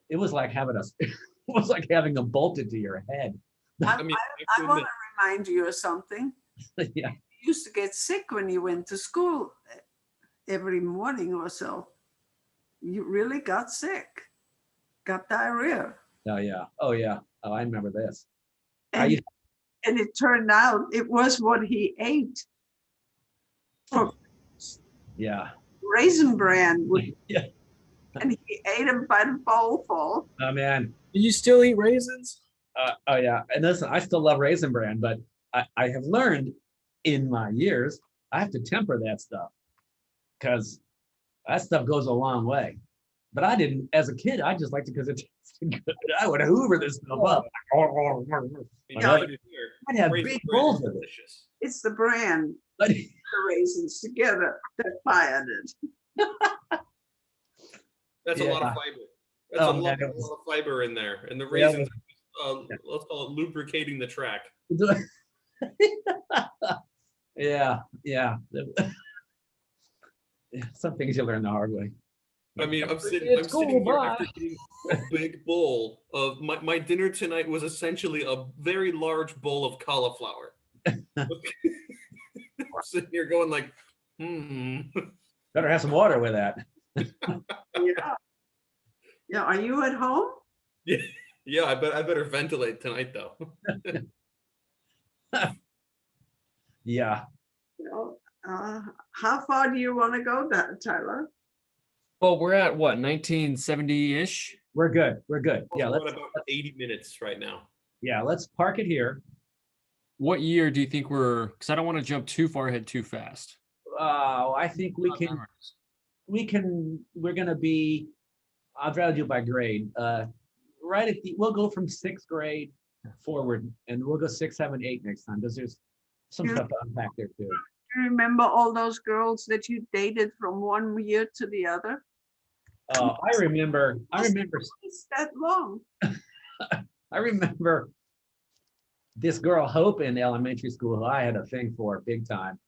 Speaker 4: It was like having it was like having them bolted to your head.
Speaker 2: I mean,
Speaker 1: I want to remind you of something.
Speaker 4: Yeah,
Speaker 1: You used to get sick when you went to school every morning or so. You really got sick, got diarrhea.
Speaker 4: oh yeah, oh yeah. Oh, I remember this. I
Speaker 1: And,
Speaker 4: used-
Speaker 1: and it turned out it was what he ate. For
Speaker 4: Yeah,
Speaker 1: Raisin Bran,
Speaker 4: yeah.
Speaker 1: and he ate them by the bowlful.
Speaker 4: Oh man.
Speaker 3: Do you still eat raisins?
Speaker 4: Oh yeah. And listen, I still love Raisin Bran, but I have learned in my years I have to temper that stuff because that stuff goes a long way. But I didn't, as a kid, I just liked it because it tasted good. I would hoover this stuff up.
Speaker 1: Yeah.
Speaker 4: I'd have big bowls of it.
Speaker 2: Delicious.
Speaker 1: It's the bran,
Speaker 4: But
Speaker 1: the raisins together that fired it.
Speaker 2: That's a lot
Speaker 4: Yeah.
Speaker 2: of fiber. That's
Speaker 4: Oh,
Speaker 2: a
Speaker 4: man,
Speaker 2: lot,
Speaker 4: it was-
Speaker 2: of fiber in there, and the
Speaker 4: Yeah,
Speaker 2: raisins. Let's call it lubricating the track.
Speaker 4: yeah, yeah. Some things you learn the hard way.
Speaker 2: I mean, I'm sitting
Speaker 3: It's
Speaker 2: here
Speaker 3: cool,
Speaker 2: after eating a big bowl of my dinner tonight was essentially a very large bowl of cauliflower. I'm sitting here going like,
Speaker 4: Better have some water with that.
Speaker 1: Yeah. Yeah. Are you at home?
Speaker 2: yeah, I better ventilate tonight though.
Speaker 4: Yeah.
Speaker 1: No. How far do you want to go, Tyler?
Speaker 3: Well, we're at what, 1970-ish?
Speaker 4: We're good. We're good. Yeah,
Speaker 2: We're
Speaker 4: let's
Speaker 2: at about 80 minutes right now.
Speaker 4: let's park it here.
Speaker 3: What year do you think we're? Because I don't want to jump too far ahead too fast.
Speaker 4: I think we're gonna be, I'd rather do it by grade. Right at we'll go from 6th grade forward and we'll go 6, 7, 8 next time because there's some
Speaker 1: Yeah.
Speaker 4: stuff to unpack there too.
Speaker 1: Do you remember all those girls that you dated from one year to the other?
Speaker 4: I remember
Speaker 1: It's that long.
Speaker 4: I remember this girl Hope in elementary school who I had a thing for big time.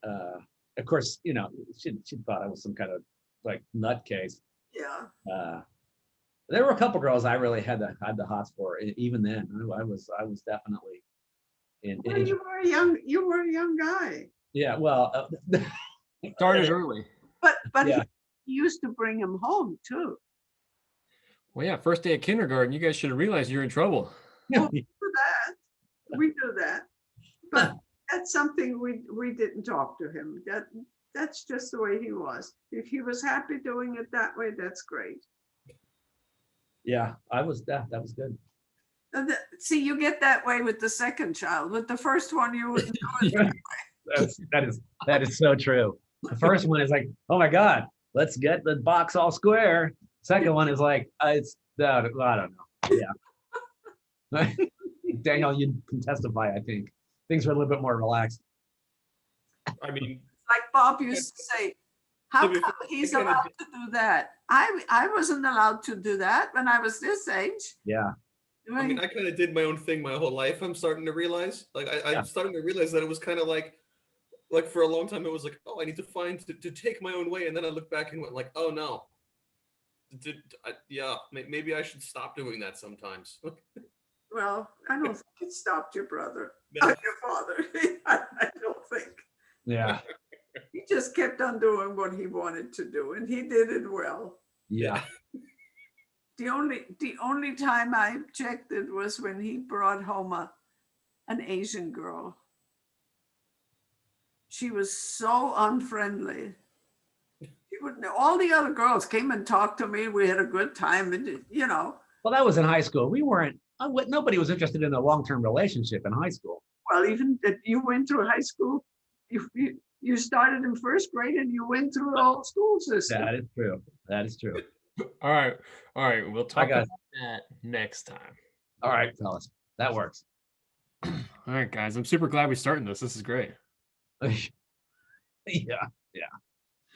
Speaker 4: Of course, you know, she thought I was some kind of like nutcase.
Speaker 1: Yeah.
Speaker 4: There were a couple girls I really had the hots for. Even then, I was definitely in.
Speaker 1: Well, you were a young guy.
Speaker 4: Yeah, well,
Speaker 3: Started early.
Speaker 1: But
Speaker 4: Yeah.
Speaker 1: he used to bring him home too.
Speaker 3: Well, yeah, first day of kindergarten, you guys should have realized you're in trouble.
Speaker 1: Do that. We do that. But that's something we didn't talk to him. That's just the way he was. If he was happy doing it that way, that's great.
Speaker 4: yeah, I was that was good.
Speaker 1: And see, you get that way with the second child. With the first one, you wouldn't do it.
Speaker 4: That is so true. The first one is like, oh my God, let's get the box all square. Second one is like, I don't know. Yeah. Daniel, you can testify, I think. Things were a little bit more relaxed.
Speaker 2: I mean,
Speaker 1: Like Bob used to say, how
Speaker 2: To be
Speaker 1: come
Speaker 2: fair,
Speaker 1: he's
Speaker 2: I kinda
Speaker 1: allowed to do that? I wasn't allowed to do that when I was this age.
Speaker 4: Yeah.
Speaker 2: I mean, I kind of did my own thing my whole life. I'm starting to realize, like,
Speaker 4: Yeah.
Speaker 2: I'm starting to realize that it was kind of like for a long time, it was like, oh, I need to find to take my own way, and then I look back and went like, oh no, yeah, maybe I should stop doing that sometimes.
Speaker 1: Well, I don't think it stopped your brother,
Speaker 2: No.
Speaker 1: your father. I don't think.
Speaker 4: Yeah.
Speaker 1: He just kept on doing what he wanted to do, and he did it well.
Speaker 4: Yeah.
Speaker 1: The only time I objected was when he brought home an Asian girl. She was so unfriendly. All the other girls came and talked to me. We had a good time, and
Speaker 4: Well, that was in high school. We weren't, nobody was interested in a long-term relationship in high school.
Speaker 1: well, even that you went through high school. You started in first grade and you went through the whole school system.
Speaker 4: That is true. That is true.
Speaker 3: All right. We'll talk
Speaker 4: guys.
Speaker 3: about that next time.
Speaker 4: All right, fellas, that works.
Speaker 3: All right, guys. I'm super glad we're starting this. This is great.
Speaker 4: Yeah.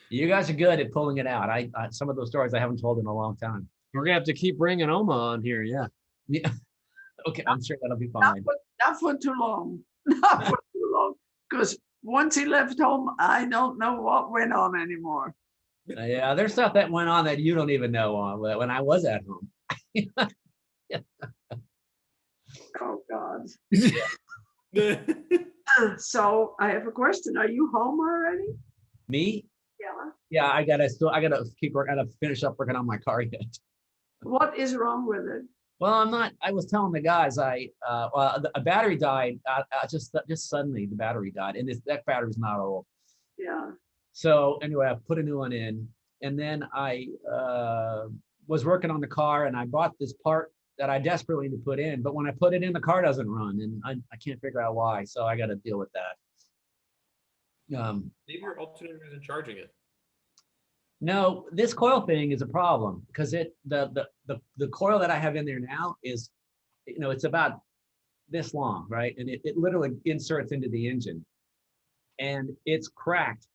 Speaker 4: You guys are good at pulling it out. I some of those stories I haven't told in a long time.
Speaker 3: We're gonna have to keep bringing Oma on here. Yeah.
Speaker 4: Yeah. Okay, I'm sure that'll be
Speaker 1: Not
Speaker 4: fine.
Speaker 1: for too long. Not for too long. because once he left home, I don't know what went on anymore.
Speaker 4: Yeah, there's stuff that went on that you don't even know on when I was at home.
Speaker 1: Oh, God. So I have a question. Are you home already?
Speaker 4: Me?
Speaker 1: Yeah.
Speaker 4: Yeah, I gotta keep working. I gotta finish up working on my car yet.
Speaker 1: What is wrong with it?
Speaker 4: Well, I'm not. I was telling the guys, a battery died. Just suddenly the battery died, and that battery's not old.
Speaker 1: Yeah.
Speaker 4: So anyway, I put a new one in, and then I was working on the car, and I bought this part that I desperately need to put in. But when I put it in, the car doesn't run, and I can't figure out why. So I got to deal with that.
Speaker 2: Maybe your alternator isn't charging it.
Speaker 4: No, this coil thing is a problem because the coil that I have in there now is, it's about this long, right? And it literally inserts into the engine, and it's cracked.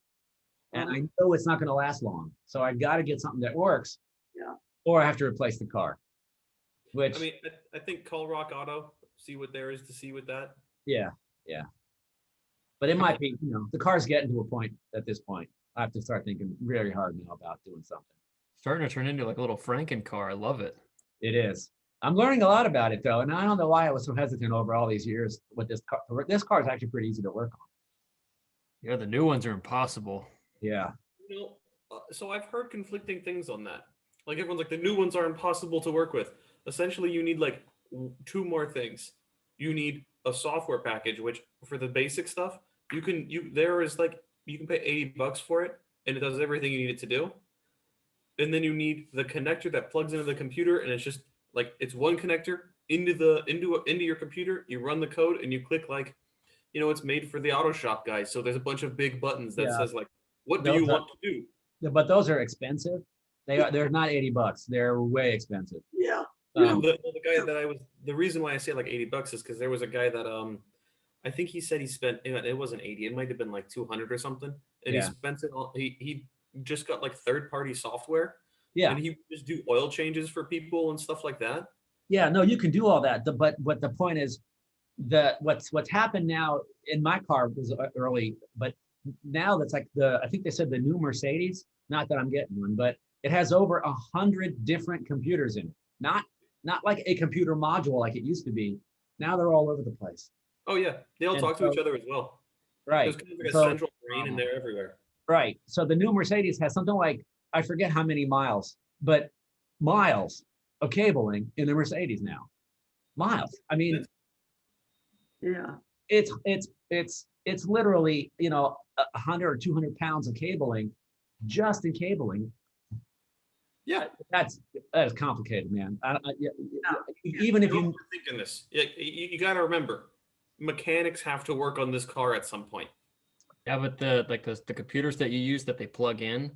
Speaker 4: And I know it's not going to last long. So I got to get something that works.
Speaker 1: Yeah.
Speaker 4: Or I have to replace the car. Which,
Speaker 2: I mean, I think call Rock Auto, see what there is to see with that.
Speaker 4: yeah. But it might be, the car's getting to a point at this point. I have to start thinking very hard now about doing something.
Speaker 3: Starting to turn into like a little Franken car. I love it.
Speaker 4: It is. I'm learning a lot about it though. And I don't know why I was so hesitant over all these years with this car. This car is actually pretty easy to work on.
Speaker 3: Yeah, the new ones are impossible.
Speaker 4: Yeah.
Speaker 2: So I've heard conflicting things on that. Like everyone's like, the new ones are impossible to work with. Essentially, you need like two more things. You need a software package, which for the basic stuff, you can pay $80 for it, and it does everything you need it to do. And then you need the connector that plugs into the computer, and it's just like it's one connector into your computer. You run the code, and you click like, it's made for the auto shop guys. So there's a bunch of big buttons that says like, what do you want to do?
Speaker 4: But those are expensive. They're not $80. They're way expensive.
Speaker 1: Yeah.
Speaker 2: The guy that the reason why I say like $80 is because there was a guy that I think he said he spent, it wasn't 80, it might have been like 200 or something, and he spent it all. He just got like third-party software, and he would just do oil changes for people and stuff like that.
Speaker 4: Yeah, no, you can do all that. But the point is that what's happened now in my car was early, but now that's like I think they said the new Mercedes, not that I'm getting one, but it has over 100 different computers in it. Not like a computer module like it used to be. Now they're all over the place.
Speaker 2: Oh yeah, they all talk to each other as well.
Speaker 4: Right.
Speaker 2: There's kind of like a central brain, and they're everywhere.
Speaker 4: Right. So the new Mercedes has something like, I forget how many miles, but miles of cabling in the Mercedes now. Miles. I mean,
Speaker 1: Yeah.
Speaker 4: it's literally 100 or 200 pounds of cabling, just in cabling.
Speaker 2: Yeah,
Speaker 4: that is complicated, man. Even if you
Speaker 2: thinking this, you got to remember, mechanics have to work on this car at some point.
Speaker 3: Yeah, but the computers that you use that they plug in,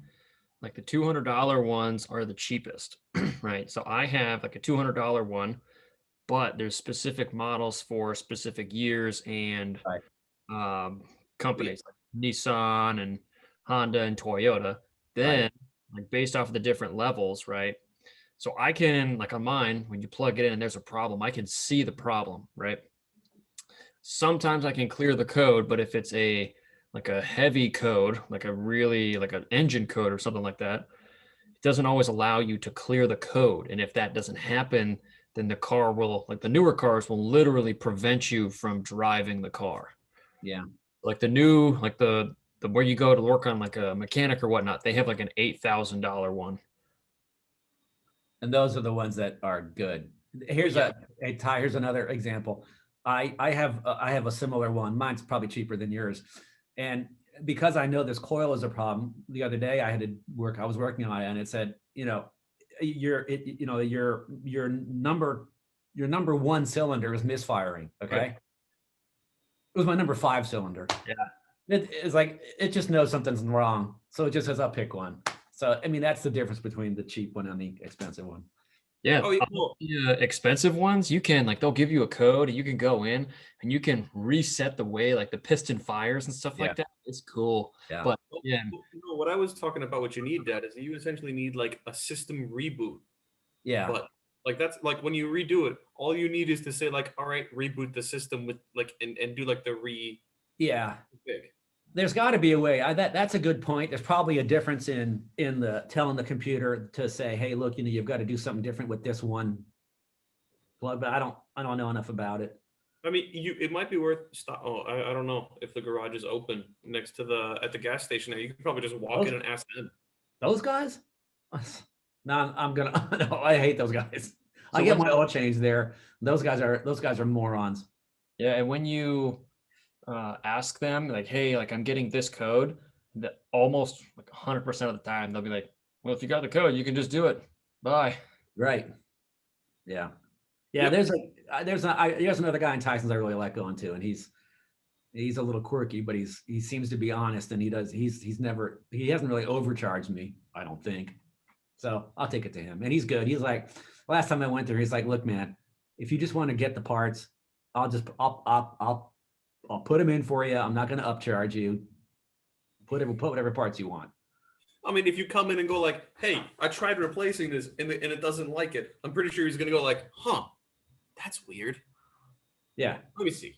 Speaker 3: like the $200 ones are the cheapest, right? So I have like a $200 one, but there's specific models for specific years and companies like Nissan and Honda and Toyota. Then like based off of the different levels, right? So I can, like on mine, when you plug it in and there's a problem, I can see the problem, right? Sometimes I can clear the code, but if it's like a heavy code, like an engine code or something like that, it doesn't always allow you to clear the code. And if that doesn't happen, then the car will, like the newer cars will literally prevent you from driving the car.
Speaker 4: Yeah.
Speaker 3: Like the new, like the where you go to work on like a mechanic or whatnot, they have like an $8,000 one.
Speaker 4: And those are the ones that are good. Here's Ty, here's another example. I have a similar one. Mine's probably cheaper than yours. And because I know this coil is a problem, the other day I was working on it, and it said, your number one cylinder is misfiring. Okay.
Speaker 3: Right.
Speaker 4: It was my number 5 cylinder.
Speaker 3: Yeah.
Speaker 4: It's like, it just knows something's wrong. So it just says, I'll pick one. So, I mean, that's the difference between the cheap one and the expensive one.
Speaker 3: Yeah.
Speaker 2: Oh, yeah.
Speaker 3: The expensive ones, you can they'll give you a code and you can go in and you can reset the way like the piston fires and stuff like that. It's cool.
Speaker 4: Yeah.
Speaker 3: But
Speaker 2: what I was talking about, what you need, Dad, is you essentially need like a system reboot.
Speaker 4: Yeah.
Speaker 2: But like that's like when you redo it, all you need is to say like, all right, reboot the system with like and do like the
Speaker 4: Yeah.
Speaker 2: Big.
Speaker 4: There's got to be a way. That's a good point. There's probably a difference in the telling the computer to say, hey, look, you've got to do something different with this one plug, but I don't know enough about it.
Speaker 2: I mean, it might be worth stop. Oh, I don't know if the garage is open next to at the gas station. There, you could probably just walk in and ask them.
Speaker 4: Those guys? No, I'm gonna. No, I hate those guys.
Speaker 3: So
Speaker 4: I get
Speaker 3: when-
Speaker 4: my oil change there. Those guys are morons.
Speaker 3: Yeah, and when you ask them like, hey, like I'm getting this code, that almost like 100% of the time they'll be like, well, if you got the code, you can just do it. Bye.
Speaker 4: Right. Yeah. Yeah.
Speaker 2: Yep.
Speaker 4: There's another guy in Tyson's I really like going to, and he's a little quirky, but he seems to be honest, and he hasn't really overcharged me, I don't think. So I'll take it to him, and he's good. He's like, last time I went there, he's like, look, man, if you just want to get the parts, I'll put them in for you. I'm not going to upcharge you. Put whatever parts you want.
Speaker 2: I mean, if you come in and go like, "Hey, I tried replacing this and it doesn't like it," I'm pretty sure he's gonna go like, "Huh, that's weird.
Speaker 4: Yeah,
Speaker 2: Let me see."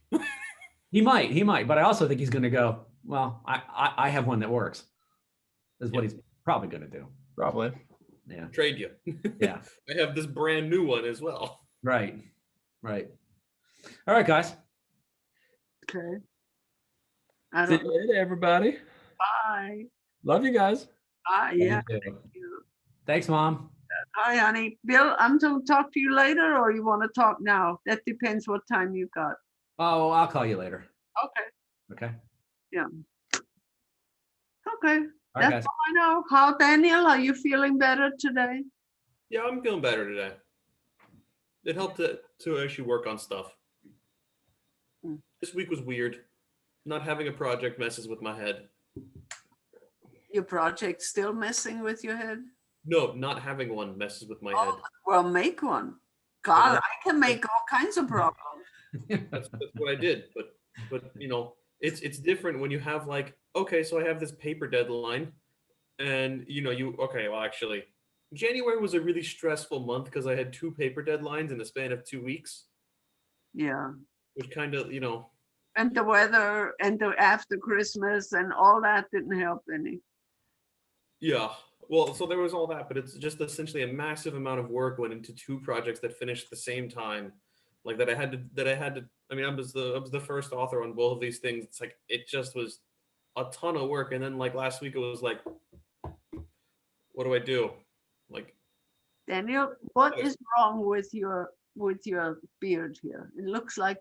Speaker 4: he might, but I also think he's going to go, well, I have one that works. Is what he's probably going to do.
Speaker 3: Probably.
Speaker 4: Yeah.
Speaker 2: Trade you.
Speaker 4: Yeah.
Speaker 2: I have this brand new one as well.
Speaker 4: Right. All right, guys.
Speaker 1: Okay. I
Speaker 3: See
Speaker 1: don't.
Speaker 3: you later, everybody.
Speaker 1: Bye.
Speaker 3: Love you guys.
Speaker 1: Bye. Yeah.
Speaker 4: You too.
Speaker 1: Thank you.
Speaker 4: Thanks, Mom.
Speaker 1: Hi, honey. Bill, I'm going to talk to you later, or you want to talk now? That depends what time you got.
Speaker 4: Oh, I'll call you later.
Speaker 1: Okay.
Speaker 4: Okay.
Speaker 1: Okay.
Speaker 4: All right,
Speaker 1: That's
Speaker 4: guys.
Speaker 1: all I know. How, Daniel? Are you feeling better today?
Speaker 2: Yeah, I'm feeling better today. It helped to actually work on stuff.
Speaker 1: Mm.
Speaker 2: This week was weird. Not having a project messes with my head.
Speaker 1: Your project still messing with your head?
Speaker 2: No, not having one messes with my head.
Speaker 1: Well, make one. God, I can make all kinds of problems.
Speaker 2: That's what I did. But it's different when you have like, okay, so I have this paper deadline, and actually, January was a really stressful month because I had 2 paper deadlines in the span of 2 weeks,
Speaker 1: Yeah.
Speaker 2: which kind of
Speaker 1: And the weather and the after Christmas and all that didn't help any.
Speaker 2: yeah. Well, so there was all that, but it's just essentially a massive amount of work went into 2 projects that finished at the same time, like that I had to. I mean, I was the first author on both of these things. It's like it just was a ton of work, and then like last week it was like, what do I do? Like,
Speaker 1: Daniel, what is wrong with your beard here? It looks like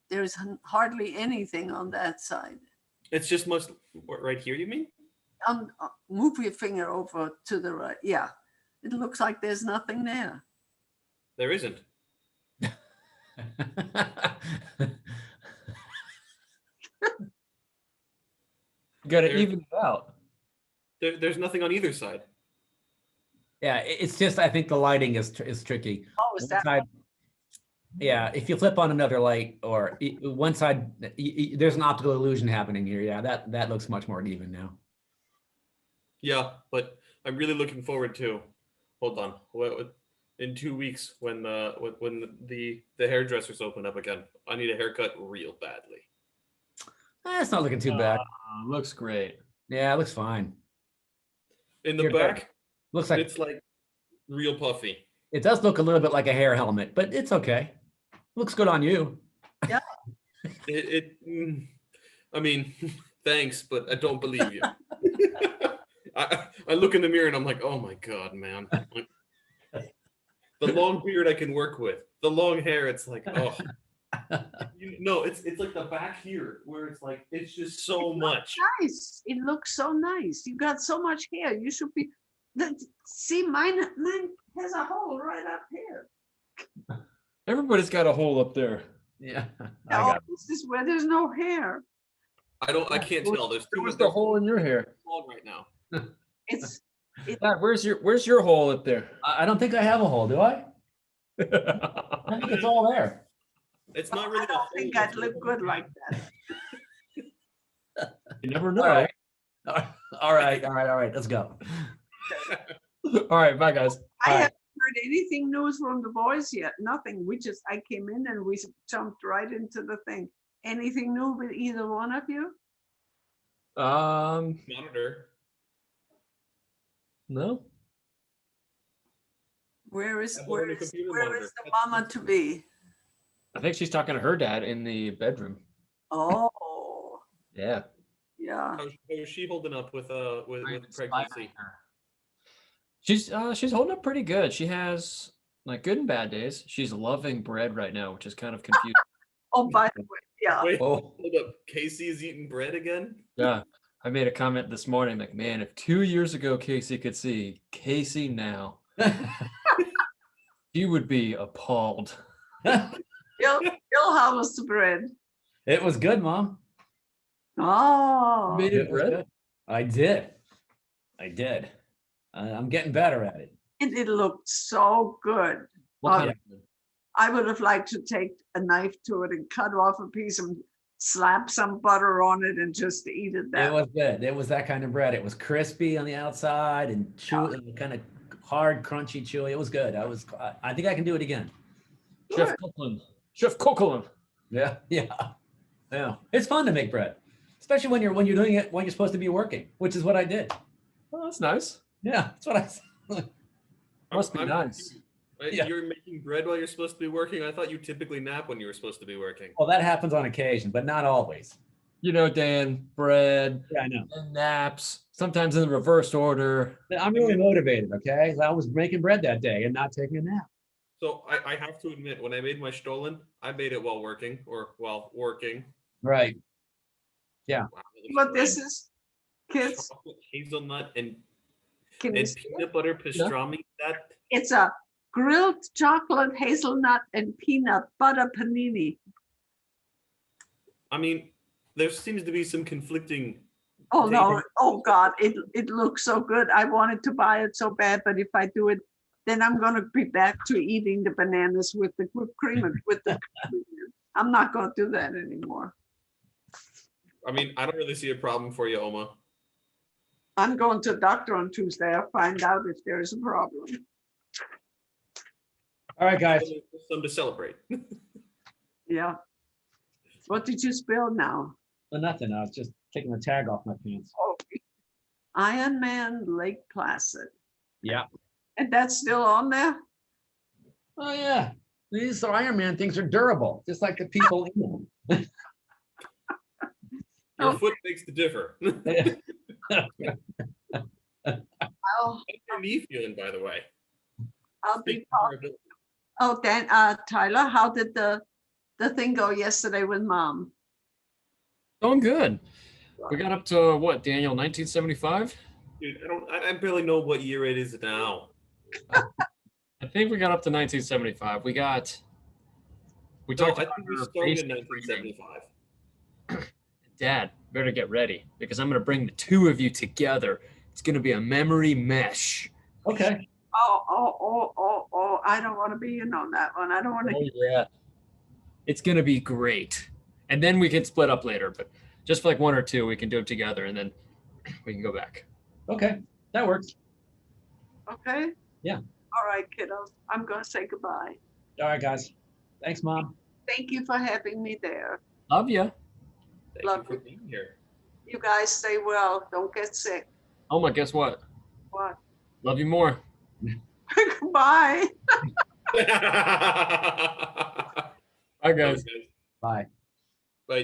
Speaker 1: there's hardly anything on that side.
Speaker 2: it's just much right here. You mean?
Speaker 1: Move your finger over to the right. Yeah, it looks like there's nothing there.
Speaker 2: There isn't.
Speaker 3: Got to
Speaker 2: There-
Speaker 3: even it out.
Speaker 2: There's nothing on either side.
Speaker 4: Yeah, it's just I think the lighting is tricky.
Speaker 1: Oh, is
Speaker 4: One
Speaker 1: that?
Speaker 4: side- yeah, if you flip on another light or one side, there's an optical illusion happening here. Yeah, that looks much more even now.
Speaker 2: Yeah, but I'm really looking forward to. Hold on. In 2 weeks when the hairdressers open up again, I need a haircut real badly.
Speaker 4: It's not looking too bad.
Speaker 3: Looks great.
Speaker 4: Yeah, it looks fine.
Speaker 2: In the
Speaker 4: Your
Speaker 2: back,
Speaker 4: Looks like
Speaker 2: it's like real puffy.
Speaker 4: it does look a little bit like a hair helmet, but it's okay. Looks good on you.
Speaker 2: I mean, thanks, but I don't believe you. I look in the mirror and I'm like, oh my god, man. The long beard I can work with. The long hair, it's like, oh. No, it's like the back here where it's like it's just so much.
Speaker 1: Nice. It looks so nice. You got so much hair. You should be. See, mine has a hole right up here.
Speaker 3: Everybody's got a hole up there.
Speaker 4: Yeah.
Speaker 1: Oh, this is where there's no hair.
Speaker 2: I can't tell. There's too
Speaker 3: Where's
Speaker 2: much
Speaker 3: the hole in your hair?
Speaker 2: long right now.
Speaker 1: It's
Speaker 3: Dad, where's your hole up there?
Speaker 4: I don't think I have a hole, do I? I think it's all there.
Speaker 2: It's not really.
Speaker 1: I don't think I'd look good like that.
Speaker 3: You never know.
Speaker 4: All right. All right. Let's go.
Speaker 3: All right, bye guys.
Speaker 1: I
Speaker 4: All right.
Speaker 1: haven't heard anything news from the boys yet. Nothing. I came in and we jumped right into the thing. Anything new with either one of you?
Speaker 2: Monitor.
Speaker 3: No.
Speaker 1: Where is
Speaker 2: I bought a new computer monitor.
Speaker 1: the mama to be?
Speaker 3: I think she's talking to her dad in the bedroom.
Speaker 1: Oh,
Speaker 3: Yeah.
Speaker 1: yeah.
Speaker 2: How is she holding up with pregnancy?
Speaker 3: She's holding up pretty good. She has like good and bad days. She's loving bread right now, which is kind of confusing.
Speaker 1: Oh, by the way, yeah.
Speaker 2: Wait,
Speaker 4: Oh,
Speaker 2: hold up. Casey is eating bread again?
Speaker 3: Yeah. I made a comment this morning, like, man, if 2 years ago Casey could see Casey now, he would be appalled.
Speaker 1: Bill, how was the bread?
Speaker 4: it was good, Mom.
Speaker 1: Oh,
Speaker 3: Made
Speaker 4: It was
Speaker 3: bread?
Speaker 4: good. I did. I'm getting better at it.
Speaker 1: it looked so good.
Speaker 3: What kind
Speaker 1: Oh,
Speaker 3: of bread?
Speaker 1: I would have liked to take a knife to it and cut off a piece and slap some butter on it and just eat it that
Speaker 4: It was good. It was that kind of bread. It was crispy on the outside and chewy, and kind of hard, crunchy, chewy. It was good. I think I can do it again.
Speaker 3: Chef
Speaker 1: Good.
Speaker 3: Copeland. Chef Copeland.
Speaker 4: Yeah, yeah. It's fun to make bread, especially when you're doing it when you're supposed to be working, which is what I did.
Speaker 3: Oh, that's nice.
Speaker 4: Yeah, that's what I.
Speaker 3: Must be
Speaker 2: I'm
Speaker 3: nice.
Speaker 2: confused.
Speaker 4: Yeah.
Speaker 2: You're making bread while you're supposed to be working? I thought you typically nap when you were supposed to be working.
Speaker 4: Well, that happens on occasion, but not always.
Speaker 3: You know, Dan, bread
Speaker 4: Yeah, I know.
Speaker 3: and naps, sometimes in the reverse order.
Speaker 4: I'm really motivated. Okay, I was making bread that day and not taking a nap.
Speaker 2: So I have to admit, when I made my Stollen, I made it while working or while working.
Speaker 4: Right.
Speaker 2: Wow,
Speaker 1: But this is, kids,
Speaker 2: chocolate hazelnut and
Speaker 1: can you
Speaker 2: and
Speaker 1: see it?
Speaker 2: peanut butter pastrami. That
Speaker 1: It's a grilled chocolate hazelnut and peanut butter panini.
Speaker 2: I mean, there seems to be some conflicting.
Speaker 1: Oh, no.
Speaker 2: David.
Speaker 1: Oh, God, it looks so good. I wanted to buy it so bad, but if I do it, then I'm going to be back to eating the bananas with the whipped cream and with the. I'm not going to do that anymore.
Speaker 2: I mean, I don't really see a problem for you, Oma.
Speaker 1: I'm going to the doctor on Tuesday. I'll find out if there's a problem.
Speaker 4: All right, guys.
Speaker 2: There's some to celebrate.
Speaker 1: Yeah. What did you spill now?
Speaker 4: Well, nothing. I was just taking the tag off my pants.
Speaker 1: Oh, Ironman Lake Placid.
Speaker 4: Yeah.
Speaker 1: And that's still on there?
Speaker 4: Oh yeah. These Iron Man things are durable, just like the people in them.
Speaker 2: Your
Speaker 1: Oh.
Speaker 2: foot makes the differ. How's
Speaker 1: I'll,
Speaker 2: your knee feeling, by the way?
Speaker 1: I'll be
Speaker 2: Speaking
Speaker 1: talking.
Speaker 2: of durability.
Speaker 1: Oh, Dan, Tyler, how did the thing go yesterday with Mom?
Speaker 3: Going good. We got up to what, Daniel, 1975?
Speaker 2: Dude, I barely know what year it is now.
Speaker 3: I think we got up to 1975. We
Speaker 2: No,
Speaker 3: talked
Speaker 2: I
Speaker 3: about
Speaker 2: think we
Speaker 3: her
Speaker 2: started
Speaker 3: basic
Speaker 2: in
Speaker 3: training.
Speaker 2: 1975.
Speaker 3: Dad, better get ready because I'm going to bring the two of you together. It's going to be a memory mesh.
Speaker 4: Okay.
Speaker 1: Oh, I don't want to be in on that one. I don't want to.
Speaker 3: Oh, yeah. It's going to be great. And then we can split up later, but just for like one or two, we can do it together and then we can go back.
Speaker 4: Okay. That works.
Speaker 1: Okay?
Speaker 4: Yeah.
Speaker 1: All right, kiddos. I'm going to say goodbye.
Speaker 4: All right, guys. Thanks, Mom.
Speaker 1: Thank you for having me there.
Speaker 3: Love ya.
Speaker 2: Thank
Speaker 1: Love
Speaker 2: you for
Speaker 1: you.
Speaker 2: being here.
Speaker 1: You guys stay well. Don't get sick.
Speaker 3: Oh my, guess what?
Speaker 1: What?
Speaker 3: Love you more.
Speaker 1: Goodbye.
Speaker 3: Bye, guys.
Speaker 4: Bye.